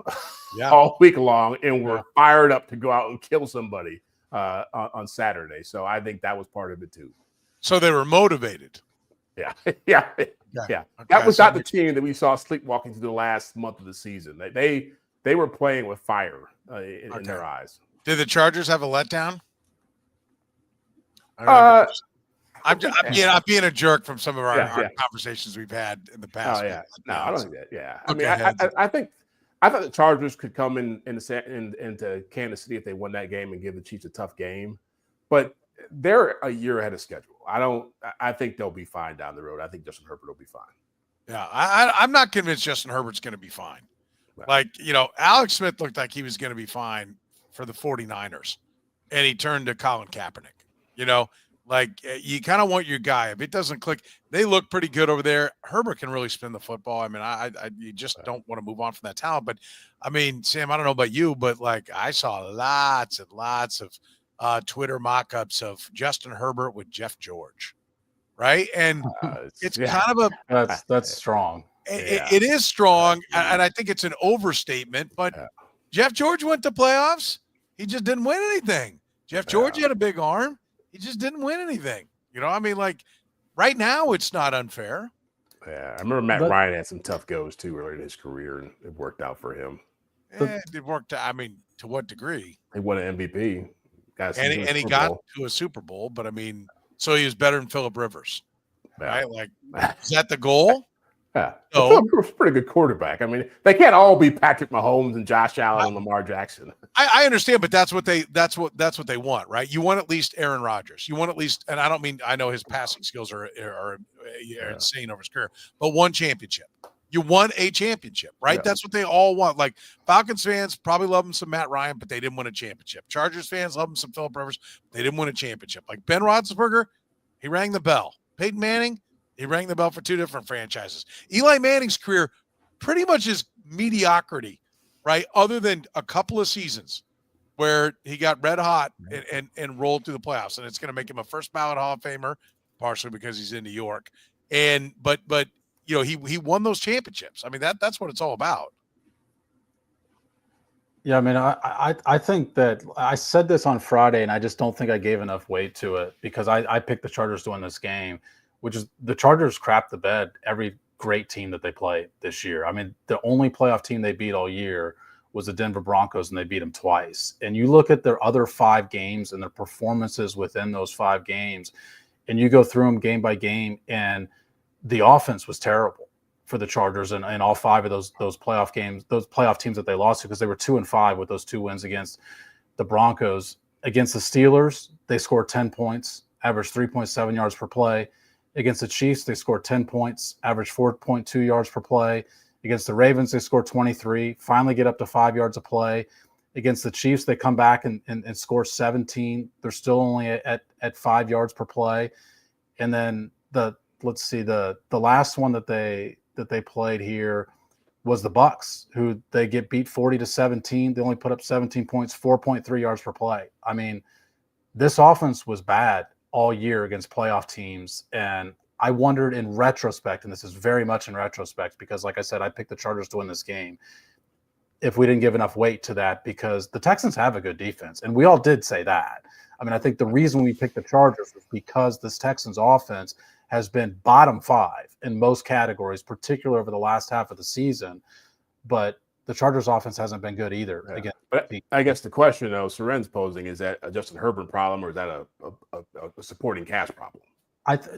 all week long and were fired up to go out and kill somebody on Saturday. So I think that was part of it too. So they were motivated. Yeah. Yeah. Okay, That was so not the team that we saw sleepwalking through the last month of the season. They were playing with fire in their eyes. Did the Chargers have a letdown? I'm being a jerk from some of our conversations we've had in the past. Oh yeah, no, I don't think that. Yeah, Okay, I think I thought the Chargers could come into Kansas City if they won that game and give the Chiefs a tough game, but they're a year ahead of schedule. I think they'll be fine down the road. I think Justin Herbert will be fine. Yeah, I'm not convinced Justin Herbert's going to be fine. Right. Like, Alex Smith looked like he was going to be fine for the 49ers, and he turned to Colin Kaepernick. Like, you kind of want your guy. If it doesn't click, they look pretty good over there. Herbert can really spin the football. I mean, you just don't want to move on from that talent. But, I mean, Sam, I don't know about you, but, like, I saw lots and lots of Twitter mock-ups of Justin Herbert with Jeff George, right? And it's kind of that's strong. It is strong, and I think it's an overstatement. But Jeff George went to playoffs. He just didn't win anything. Jeff George had a big arm. He just didn't win anything. I mean, like, right now it's not unfair. Yeah, I remember Matt Ryan had some tough goes too early in his career, and it worked out for him. It worked out. I mean, to what degree? He won an MVP. And he got to a Super Bowl, but I mean, so he was better than Phillip Rivers, right? Like, is that the goal? Yeah, Phillip Rivers is a pretty good quarterback. I mean, they can't all be Patrick Mahomes and Josh Allen and Lamar Jackson. I understand, but that's what they want, right? You want at least Aaron Rodgers. You want at least, and I know his passing skills are insane over his career, but one championship. You won a championship, right? Yeah. That's what they all want. Like, Falcons fans probably love him some Matt Ryan, but they didn't win a championship. Chargers fans love him some Phillip Rivers. They didn't win a championship. Like Ben Roethlisberger, he rang the bell. Peyton Manning, he rang the bell for two different franchises. Eli Manning's career pretty much is mediocrity, right? Other than a couple of seasons where he got red hot and rolled through the playoffs. And it's going to make him a first ballot Hall of Famer, partially because he's in New York. But he won those championships. I mean, that's what it's all about. Yeah, I mean, I think that I said this on Friday, and I just don't think I gave enough weight to it because I picked the Chargers to win this game, which is the Chargers crapped the bed every great team that they played this year. I mean, the only playoff team they beat all year was the Denver Broncos, and they beat them twice. And you look at their other 5 games and their performances within those 5 games, and you go through them game by game, and the offense was terrible for the Chargers and all 5 of those playoff games, those playoff teams that they lost to, because they were 2-5 with those 2 wins against the Broncos. Against the Steelers, they scored 10 points, averaged 3.7 yards per play. Against the Chiefs, they scored 10 points, averaged 4.2 yards per play. Against the Ravens, they scored 23, finally get up to 5 yards a play. Against the Chiefs, they come back and score 17. They're still only at 5 yards per play. And then the last one that they played here was the Bucs, who they get beat 40-17. They only put up 17 points, 4.3 yards per play. I mean, this offense was bad all year against playoff teams. And I wondered in retrospect, and this is very much in retrospect, because like I said, I picked the Chargers to win this game, if we didn't give enough weight to that, because the Texans have a good defense. And we all did say that. I mean, I think the reason we picked the Chargers was because this Texans offense has been bottom 5 in most categories, particularly over the last half of the season. But the Chargers offense hasn't been good either. Yeah. Again, but I guess the question, though, Soren's posing, is that a Justin Herbert problem, or is that a supporting cast problem?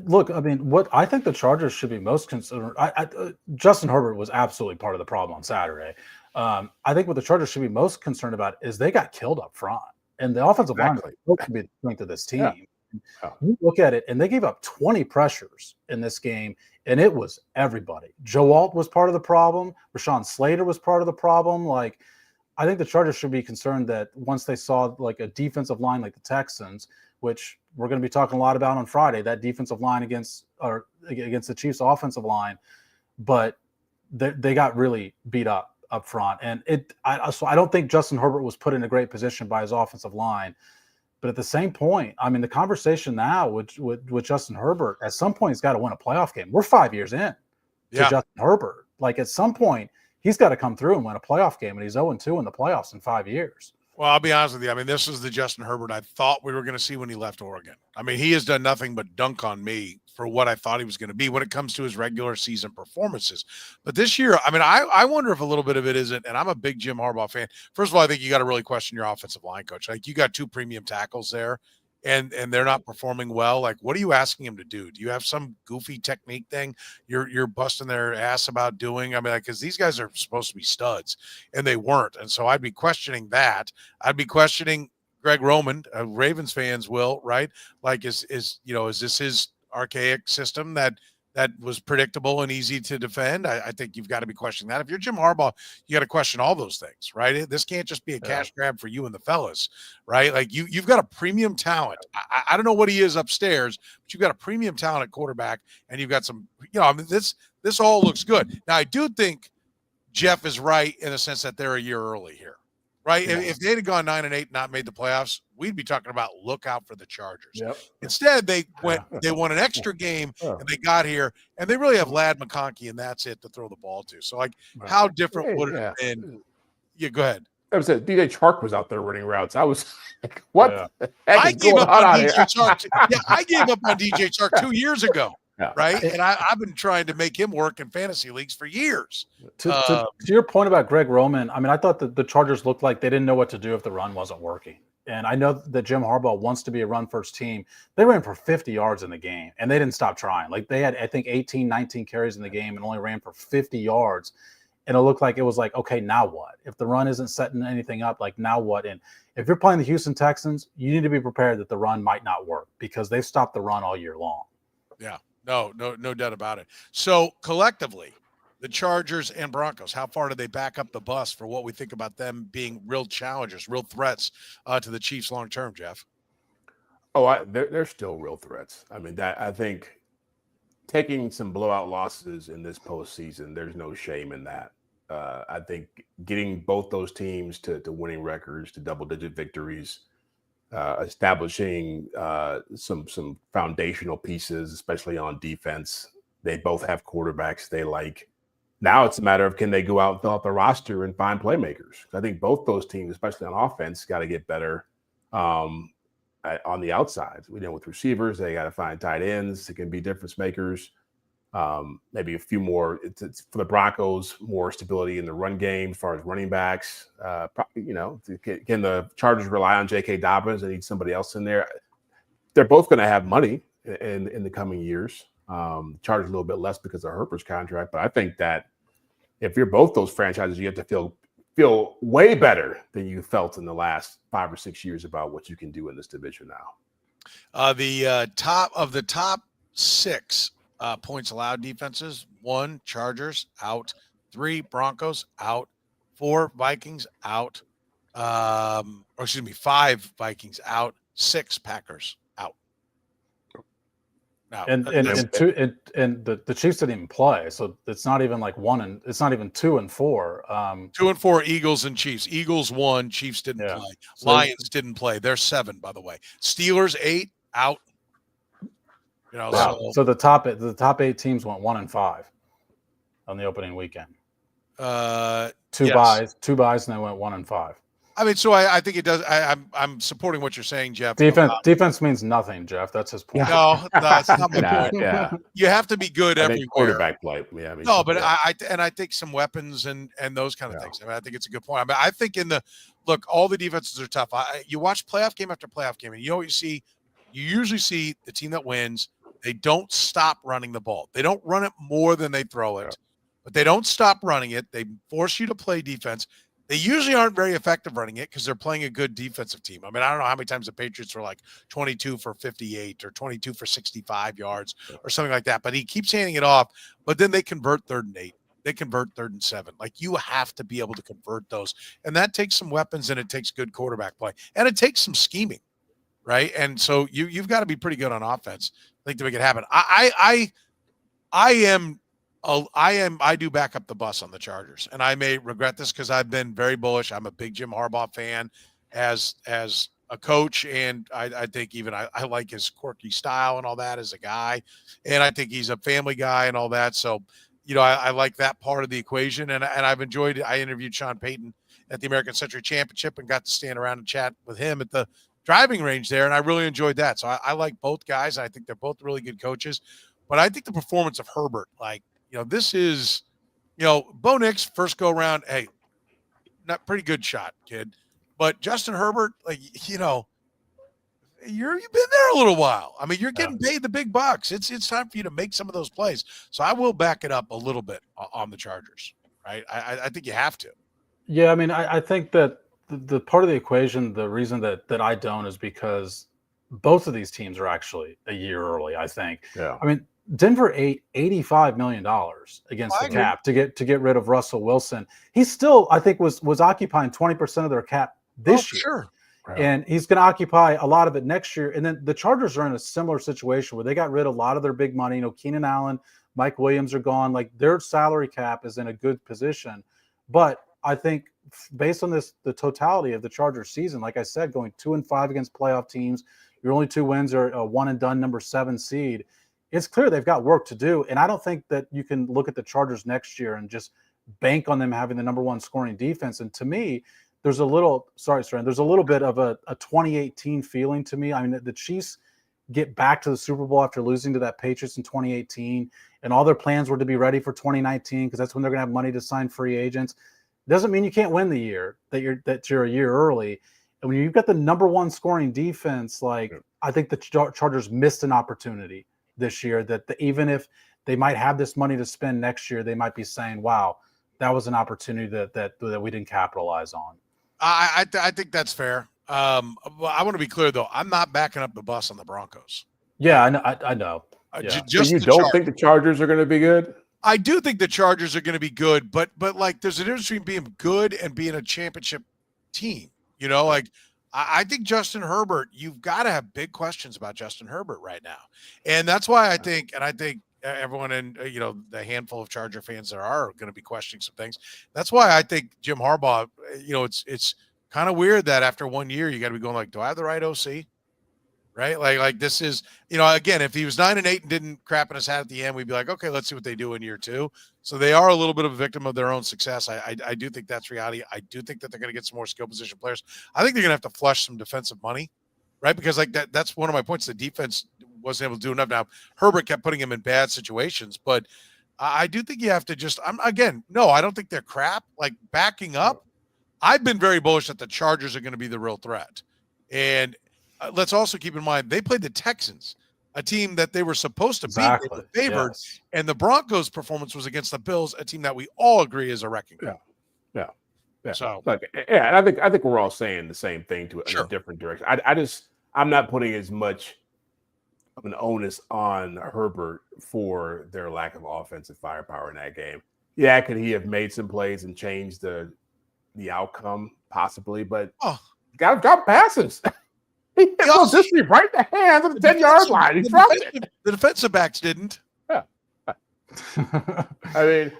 Look, I mean, what I think the Chargers should be most concerned. Justin Herbert was absolutely part of the problem on Saturday. I think what the Chargers should be most concerned about is they got killed up front, and the offensive line is supposed to be the strength of this team. Yeah. You look at it, and they gave up 20 pressures in this game, and it was everybody. Joe Alt was part of the problem. Rashawn Slater was part of the problem. Like, I think the Chargers should be concerned that once they saw like a defensive line like the Texans, which we're going to be talking a lot about on Friday, that defensive line against the Chiefs' offensive line, but they got really beat up front. And so I don't think Justin Herbert was put in a great position by his offensive line. But at the same point, I mean, the conversation now with Justin Herbert, at some point, he's got to win a playoff game. We're 5 years in to Justin Herbert. Like, at some point, he's got to come through and win a playoff game, and he's 0-2 in the playoffs in 5 years. Well, I'll be honest with you. I mean, this is the Justin Herbert I thought we were going to see when he left Oregon. I mean, he has done nothing but dunk on me for what I thought he was going to be when it comes to his regular season performances. But this year, I mean, I wonder if a little bit of it isn't, and I'm a big Jim Harbaugh fan. First of all, I think you got to really question your offensive line coach. Like, you got 2 premium tackles there, and they're not performing well. Like, what are you asking him to do? Do you have some goofy technique thing you're busting their ass about doing? I mean, like, because these guys are supposed to be studs, and they weren't. And so I'd be questioning that. I'd be questioning Greg Roman, Ravens fans will, right? Like, is this his archaic system that was predictable and easy to defend? I think you've got to be questioning that. If you're Jim Harbaugh, you got to question all those things, right? This can't just be a cash grab for you and the fellas, right? Like, you've got a premium talent. I don't know what he is upstairs, but you've got a premium talent at quarterback, and you've got some, I mean, this all looks good. Now, I do think Jeff is right in the sense that they're a year early here. Right. Yeah. If they'd have gone 9-8, not made the playoffs, we'd be talking about look out for the Chargers. Yep. Instead, they won an extra game and they got here, and they really have Ladd McConkey, and that's it to throw the ball to. So, like, how different would it have been? Yeah, go ahead. I was DJ Chark was out there running routes. I was like, what? Yeah. I gave up on DJ Chark. Yeah, I gave up on DJ Chark 2 years ago. Yeah. Right. And I've been trying to make him work in fantasy leagues for years. To your point about Greg Roman, I mean, I thought that the Chargers looked like they didn't know what to do if the run wasn't working. And I know that Jim Harbaugh wants to be a run-first team. They ran for 50 yards in the game, and they didn't stop trying. Like, they had, I think, 18, 19 carries in the game and only ran for 50 yards. And it looked like it was like, okay, now what? If the run isn't setting anything up, like, now what? And if you're playing the Houston Texans, you need to be prepared that the run might not work because they've stopped the run all year long. Yeah. No doubt about it. So collectively, the Chargers and Broncos, how far do they back up the bus for what we think about them being real challengers, real threats to the Chiefs long term, Jeff? Oh, they're still real threats. I mean, I think taking some blowout losses in this postseason, there's no shame in that. I think getting both those teams to winning records, to double-digit victories, establishing some foundational pieces, especially on defense. They both have quarterbacks they like. Now it's a matter of, can they go out and fill out the roster and find playmakers? I think both those teams, especially on offense, got to get better on the outside. With receivers, they got to find tight ends that can be difference makers. Maybe a few more. It's for the Broncos, more stability in the run game as far as running backs. Can the Chargers rely on J.K. Dobbins? They need somebody else in there. They're both going to have money in the coming years. Chargers a little bit less because of Herbert's contract, but I think that if you're both those franchises, you have to feel way better than you felt in the last 5 or 6 years about what you can do in this division now. The top 6 points allowed defenses: 1, Chargers out; 3, Broncos out; 4, Vikings out; 5 Vikings out; 6 Packers out. Now, and the Chiefs didn't even play, so it's not even like 1 and it's not even 2 and 4. 2 and 4, Eagles and Chiefs. Eagles won, Chiefs didn't play. Lions didn't play. They're 7, by the way. Steelers 8 out. So the top 8 teams went 1 and 5 on the opening weekend. Two buys, and they went 1 and 5. I mean, so I think it does. I'm supporting what you're saying, Jeff. Defense means nothing, Jeff. That's his point. No, that's not my point. Yeah. You have to be good everywhere. Quarterback play. Yeah. I think some weapons and those kind of things. I mean, I think it's a good point. I mean, I think all the defenses are tough. You watch playoff game after playoff game, and you know what you see? You usually see the team that wins. They don't stop running the ball. They don't run it more than they throw it, but they don't stop running it. They force you to play defense. They usually aren't very effective running it because they're playing a good defensive team. I mean, I don't know how many times the Patriots were like 22 for 58 or 22 for 65 yards or something like that, but he keeps handing it off, but then they convert 3rd and 8. They convert 3rd and 7. Like, you have to be able to convert those. And that takes some weapons, and it takes good quarterback play, and it takes some scheming, right? And so you've got to be pretty good on offense, I think, to make it happen. I do back up the bus on the Chargers, and I may regret this because I've been very bullish. I'm a big Jim Harbaugh fan as a coach, and I think even I like his quirky style and all that as a guy, and I think he's a family guy and all that. So, I like that part of the equation, and I've enjoyed it. I interviewed Sean Payton at the American Century Championship and got to stand around and chat with him at the driving range there, and I really enjoyed that. So I like both guys. I think they're both really good coaches. But I think the performance of Herbert, this is, Bo Nix, first go around, hey, not pretty good shot, kid. But Justin Herbert, you've been there a little while. I mean, you're getting paid the big bucks. It's time for you to make some of those plays. So I will back it up a little bit on the Chargers, right? I think you have to. Yeah, I mean, I think that the part of the equation, the reason that I don't is because both of these teams are actually a year early, I think. Yeah. I mean, Denver ate $85 million against the cap to get rid of Russell Wilson. He still, I think, was occupying 20% of their cap this year. Sure. Right. And he's going to occupy a lot of it next year. And then the Chargers are in a similar situation where they got rid of a lot of their big money. Keenan Allen, Mike Williams are gone. Their salary cap is in a good position. But I think based on the totality of the Chargers season, like I said, going 2-5 against playoff teams, your only 2 wins are a one and done number 7 seed. It's clear they've got work to do. And I don't think that you can look at the Chargers next year and just bank on them having the number 1 scoring defense. And to me, there's a little bit of a 2018 feeling to me. I mean, the Chiefs get back to the Super Bowl after losing to that Patriots in 2018, and all their plans were to be ready for 2019 because that's when they're going to have money to sign free agents. Doesn't mean you can't win the year that you're a year early. And when you've got the number 1 scoring defense, I think the Chargers missed an opportunity this year that even if they might have this money to spend next year, they might be saying, wow, that was an opportunity that we didn't capitalize on. I think that's fair. I want to be clear, though. I'm not backing up the bus on the Broncos. Yeah, I know. Yeah. Just you don't think the Chargers are going to be good? I do think the Chargers are going to be good, but there's a difference between being good and being a championship team. I think Justin Herbert, you've got to have big questions about Justin Herbert right now. And that's why I think everyone in, the handful of Charger fans there are going to be questioning some things. That's why I think Jim Harbaugh, it's kind of weird that after 1 year, you got to be going do I have the right OC? Right? Like this is, again, if he was 9-8 and didn't crap in his hat at the end, we'd be like, okay, let's see what they do in year 2. So they are a little bit of a victim of their own success. I do think that's reality. I do think that they're going to get some more skill position players. I think they're going to have to flush some defensive money, right? Because that's one of my points. The defense wasn't able to do enough. Now, Herbert kept putting him in bad situations, but I do think you have to just, I don't think they're crap. Backing up, I've been very bullish that the Chargers are going to be the real threat. And let's also keep in mind, they played the Texans, a team that they were supposed to beat. They were favored. Yes. And the Broncos' performance was against the Bills, a team that we all agree is a wrecking ball. Yeah. So, and I think we're all saying the same thing in a different direction. I'm not putting as much of an onus on Herbert for their lack of offensive firepower in that game. Yeah, could he have made some plays and changed the outcome? Possibly, but got to drop passes. He was just right in the hands of the 10-yard line. He dropped it. The defensive backs didn't. Yeah. He did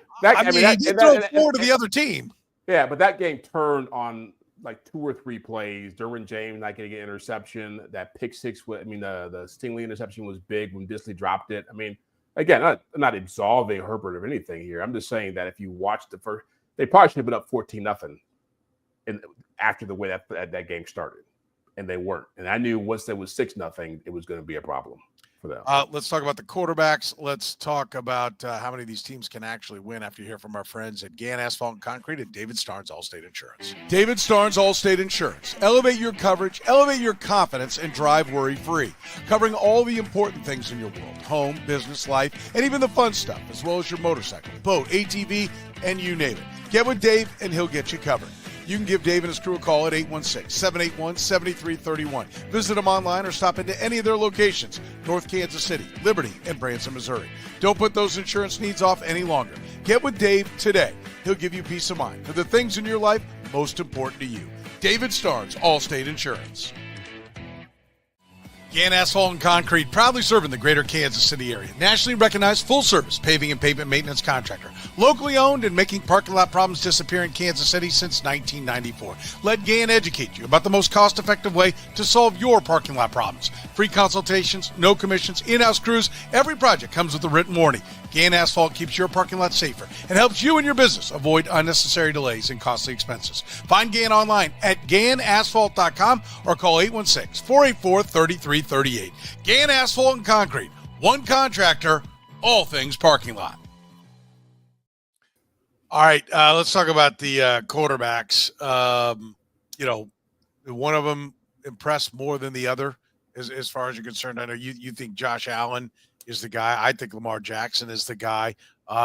throw 4 to the other team. Yeah, but that game turned on 2 or 3 plays. Derwin James not getting an interception. That pick 6, the Stingley interception was big when Disley dropped it. I mean, again, I'm not absolving Herbert of anything here. I'm just saying that if you watch the first, they probably should have been up 14-0 after the way that game started. And they weren't. And I knew once there was 6-0, it was going to be a problem for them. Let's talk about the quarterbacks. Let's talk about how many of these teams can actually win after you hear from our friends at Gann Asphalt and Concrete and David Starnes Allstate Insurance. David Starnes Allstate Insurance. Elevate your coverage, elevate your confidence, and drive worry-free. Covering all the important things in your world. Home, business, life, and even the fun stuff, as well as your motorcycle, boat, ATV, and you name it. Get with Dave, and he'll get you covered. You can give Dave and his crew a call at 816-781-7331. Visit them online or stop into any of their locations, North Kansas City, Liberty, and Branson, Missouri. Don't put those insurance needs off any longer. Get with Dave today. He'll give you peace of mind for the things in your life most important to you. David Starnes, Allstate Insurance. Gann Asphalt and Concrete, proudly serving the greater Kansas City area. Nationally recognized full-service paving and pavement maintenance contractor. Locally owned and making parking lot problems disappear in Kansas City since 1994. Let Gann educate you about the most cost-effective way to solve your parking lot problems. Free consultations, no commissions, in-house crews. Every project comes with a written warranty. Gann Asphalt keeps your parking lot safer and helps you and your business avoid unnecessary delays and costly expenses. Find Gann online at GannAsphalt.com or call 816-484-3338. Gann Asphalt and Concrete. One contractor, all things parking lot. All right, let's talk about the quarterbacks. One of them impressed more than the other as far as you're concerned. I know you think Josh Allen is the guy. I think Lamar Jackson is the guy.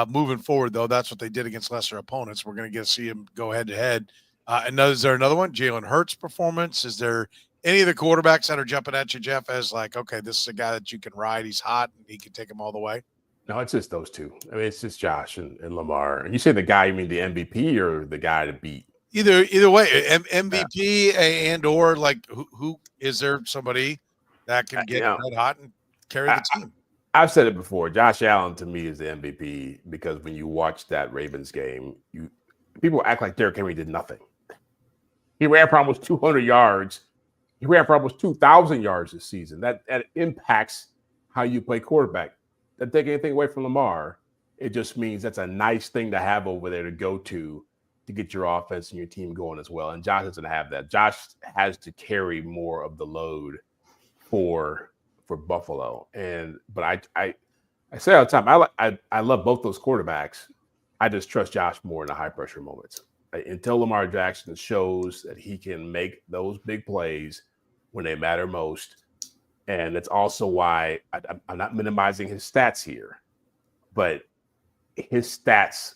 Moving forward, though, that's what they did against lesser opponents. We're going to get to see him go head-to-head. And is there another one? Jalen Hurts' performance? Is there any of the quarterbacks that are jumping at you, Jeff, as like, okay, this is a guy that you can ride. He's hot, and he can take them all the way? No, it's just those two. I mean, it's just Josh and Lamar. And you say the guy, you mean the MVP or the guy to beat? Either way, MVP and or like who is there somebody that can get red hot and carry the team? I've said it before. Josh Allen to me is the MVP because when you watch that Ravens game, people act like Derrick Henry did nothing. He ran for almost 200 yards. He ran for almost 2,000 yards this season. That impacts how you play quarterback. Doesn't take anything away from Lamar. It just means that's a nice thing to have over there to go to get your offense and your team going as well. And Josh doesn't have that. Josh has to carry more of the load for Buffalo. But I say all the time, I love both those quarterbacks. I just trust Josh more in the high pressure moments. Until Lamar Jackson shows that he can make those big plays when they matter most. And it's also why I'm not minimizing his stats here, but his stats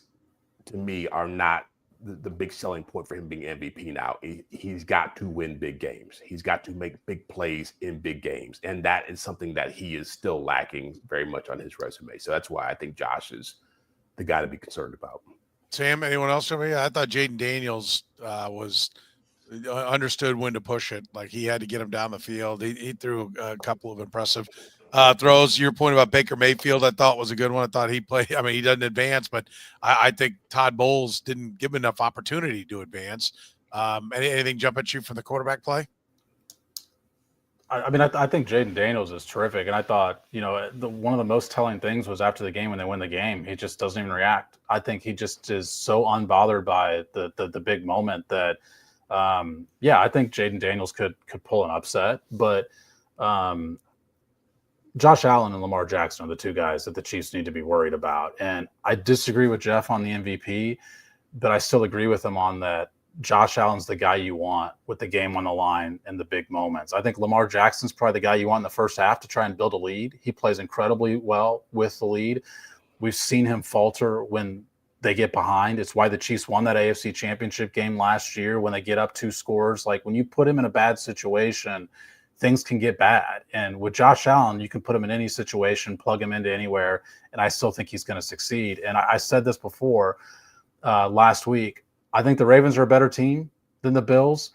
to me are not the big selling point for him being MVP now. He's got to win big games. He's got to make big plays in big games. And that is something that he is still lacking very much on his resume. So that's why I think Josh is the guy to be concerned about. Sam, anyone else for me? I thought Jaden Daniels was understood when to push it. Like he had to get him down the field. He threw a couple of impressive throws. Your point about Baker Mayfield, I thought was a good one. I thought he played. I mean, he doesn't advance, but I think Todd Bowles didn't give him enough opportunity to advance. Anything jump at you from the quarterback play? I think Jaden Daniels is terrific. And I thought, one of the most telling things was after the game when they win the game, he just doesn't even react. I think he just is so unbothered by the big moment that, I think Jaden Daniels could pull an upset. But Josh Allen and Lamar Jackson are the two guys that the Chiefs need to be worried about. And I disagree with Jeff on the MVP, but I still agree with him on that. Josh Allen's the guy you want with the game on the line and the big moments. I think Lamar Jackson's probably the guy you want in the first half to try and build a lead. He plays incredibly well with the lead. We've seen him falter when they get behind. It's why the Chiefs won that AFC Championship game last year when they get up 2 scores. Like when you put him in a bad situation, things can get bad. And with Josh Allen, you can put him in any situation, plug him into anywhere, and I still think he's going to succeed. And I said this before last week. I think the Ravens are a better team than the Bills,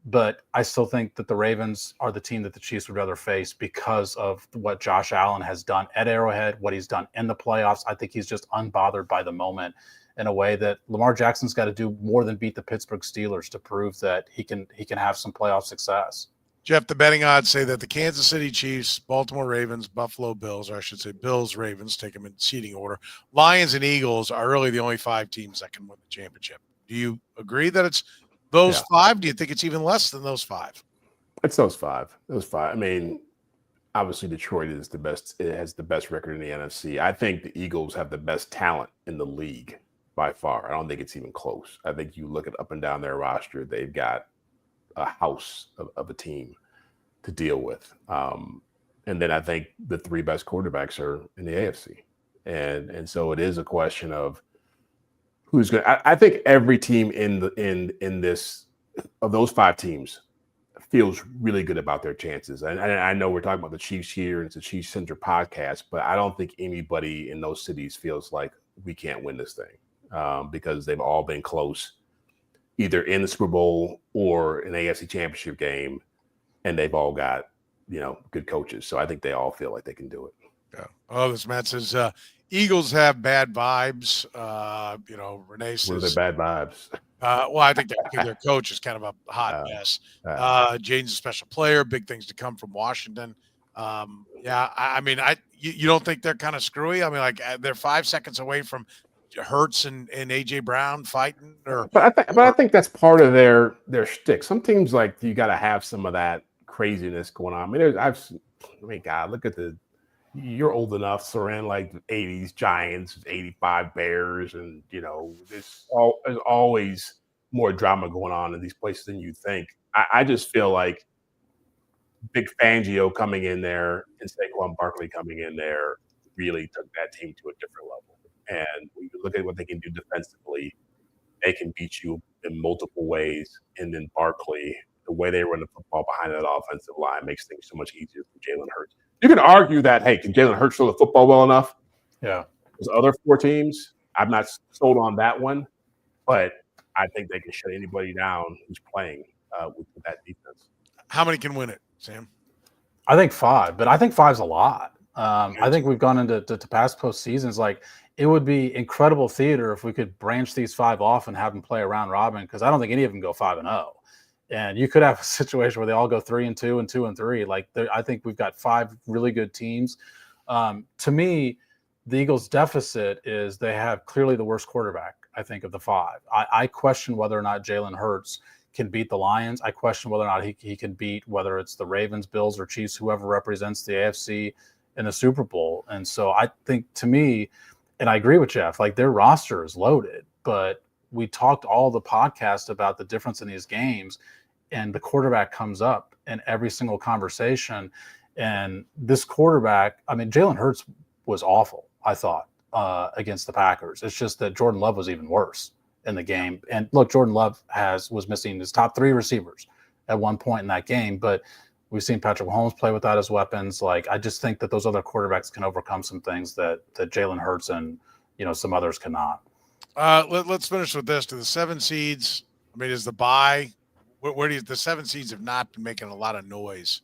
but I still think that the Ravens are the team that the Chiefs would rather face because of what Josh Allen has done at Arrowhead, what he's done in the playoffs. I think he's just unbothered by the moment in a way that Lamar Jackson's got to do more than beat the Pittsburgh Steelers to prove that he can have some playoff success. Jeff, the betting odds say that the Kansas City Chiefs, Baltimore Ravens, Buffalo Bills, or I should say Bills, Ravens, take them in seeding order, Lions and Eagles are really the only 5 teams that can win the championship. Do you agree that it's those 5? Do you think it's even less than those 5? It's those 5. Those 5. I mean, obviously Detroit is the best. It has the best record in the NFC. I think the Eagles have the best talent in the league by far. I don't think it's even close. I think you look at up and down their roster, they've got a house of a team to deal with. And then I think the 3 best quarterbacks are in the AFC. And so it is a question of who's going to, I think every team in this, of those 5 teams, feels really good about their chances. And I know we're talking about the Chiefs here, and it's a Chiefs Center podcast, but I don't think anybody in those cities feels like we can't win this thing because they've all been close, either in the Super Bowl or an AFC Championship game, and they've all got, good coaches. So I think they all feel like they can do it. Yeah. Oh, this Matt says, Eagles have bad vibes. Renee says. What are the bad vibes? Well, I think their coach is kind of a hot mess. Jaden's a special player. Big things to come from Washington. I mean, you don't think they're kind of screwy? I mean, like they're 5 seconds away from Hurts and AJ Brown fighting, but I think that's part of their shtick. Some teams like you got to have some of that craziness going on. I mean, God, look at you're old enough, Soren, like the 80s Giants, 85 Bears, and there's always more drama going on in these places than you think. I just feel like Big Fangio coming in there and Saquon Barkley coming in there really took that team to a different level. And when you look at what they can do defensively, they can beat you in multiple ways. And then Barkley, the way they run the football behind that offensive line makes things so much easier for Jalen Hurts. You can argue that, hey, can Jalen Hurts throw the football well enough? Yeah. Those other 4 teams, I'm not sold on that one, but I think they can shut anybody down who's playing with that defense. How many can win it, Sam? I think 5, but I think 5's a lot. I think we've gone into past postseasons. Like, it would be incredible theater if we could branch these 5 off and have them play a round robin, because I don't think any of them go 5-0. And you could have a situation where they all go 3-2 and 2-3. Like, I think we've got 5 really good teams. To me, the Eagles' deficit is they have clearly the worst quarterback, I think, of the 5. I question whether or not Jalen Hurts can beat the Lions. I question whether or not he can beat, whether it's the Ravens, Bills, or Chiefs, whoever represents the AFC in the Super Bowl. And so I think, to me, and I agree with Jeff, like, their roster is loaded, but we talked all the podcast about the difference in these games, and the quarterback comes up in every single conversation. And this quarterback, I mean, Jalen Hurts was awful, I thought, against the Packers. It's just that Jordan Love was even worse in the game. And look, Jordan Love was missing his top 3 receivers at one point in that game, but we've seen Patrick Mahomes play without his weapons. Like, I just think that those other quarterbacks can overcome some things that Jalen Hurts and some others cannot. Let's finish with this. To the 7 seeds, I mean, is the bye? Where do the 7 seeds have not been making a lot of noise,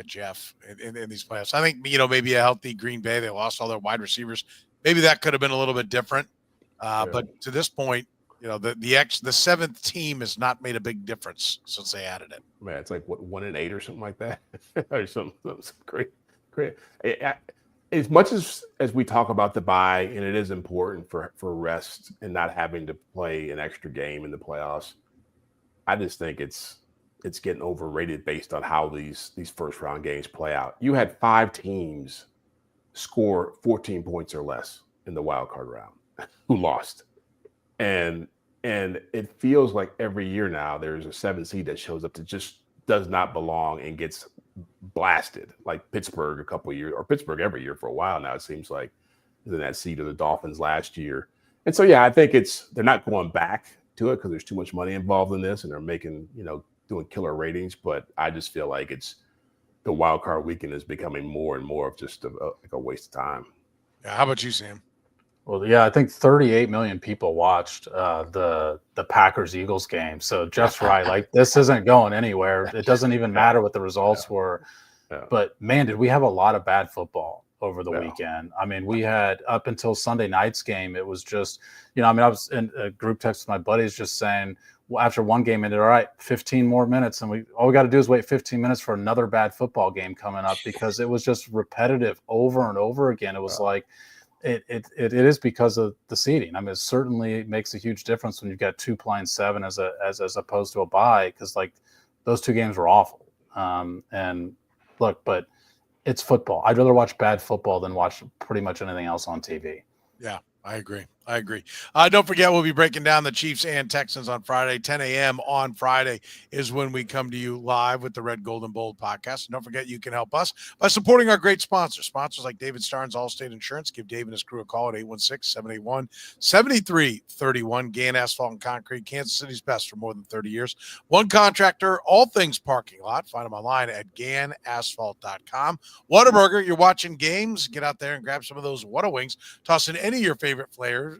Jeff, in these playoffs? I think maybe a healthy Green Bay. They lost all their wide receivers. Maybe that could have been a little bit different. But to this point, the 7th team has not made a big difference since they added it. Man, it's like 1-8 or something like that, or something great. As much as we talk about the bye, and it is important for rest and not having to play an extra game in the playoffs, I just think it's getting overrated based on how these first round games play out. You had 5 teams score 14 points or less in the wild card round who lost. And it feels like every year now there's a 7 seed that shows up that just does not belong and gets blasted, like Pittsburgh a couple of years, or Pittsburgh every year for a while now. It seems like in that seed of the Dolphins last year. And so, I think they're not going back to it because there's too much money involved in this, and they're making, doing killer ratings. But I just feel like the wild card weekend is becoming more and more of just a waste of time. Yeah. How about you, Sam? Well, yeah, I think 38 million people watched the Packers-Eagles game. So Jeff's right. Like, this isn't going anywhere. It doesn't even matter what the results were. Yeah. But, man, did we have a lot of bad football over the weekend. I mean, we had up until Sunday night's game, it was just, I was in a group text with my buddies just saying, well, after one game ended, all right, 15 more minutes. And all we got to do is wait 15 minutes for another bad football game coming up, because it was just repetitive over and over again. It was like, it is because of the seeding. I mean, it certainly makes a huge difference when you've got 2 playing 7 as opposed to a bye, because like those 2 games were awful. And look, but it's football. I'd rather watch bad football than watch pretty much anything else on TV. Yeah, I agree. Don't forget, we'll be breaking down the Chiefs and Texans on Friday. 10 a.m. on Friday is when we come to you live with the Red, Gold, and Bold podcast. And don't forget, you can help us by supporting our great sponsors. Sponsors like David Starnes, Allstate Insurance. Give Dave and his crew a call at 816-781-7331. Gann Asphalt and Concrete, Kansas City's best for more than 30 years. One contractor, all things parking lot. Find them online at GannAsphalt.com. Whataburger, you're watching games. Get out there and grab some of those Whata Wings. Toss in any of your favorite flavors,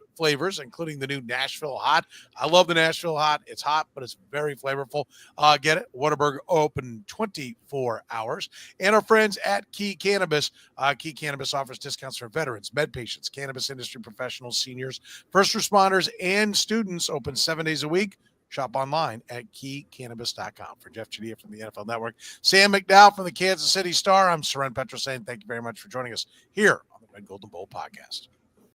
including the new Nashville Hot. I love the Nashville Hot. It's hot, but it's very flavorful. Get it? Whataburger open 24 hours. And our friends at Key Cannabis. Key Cannabis offers discounts for veterans, med patients, cannabis industry professionals, seniors, first responders, and students. Open 7 days a week, shop online at keycannabis.com. For Jeff Chadiha from the NFL Network, Sam McDowell from the Kansas City Star, I'm Soren Petro saying thank you very much for joining us here on the Red Gold and Bold podcast.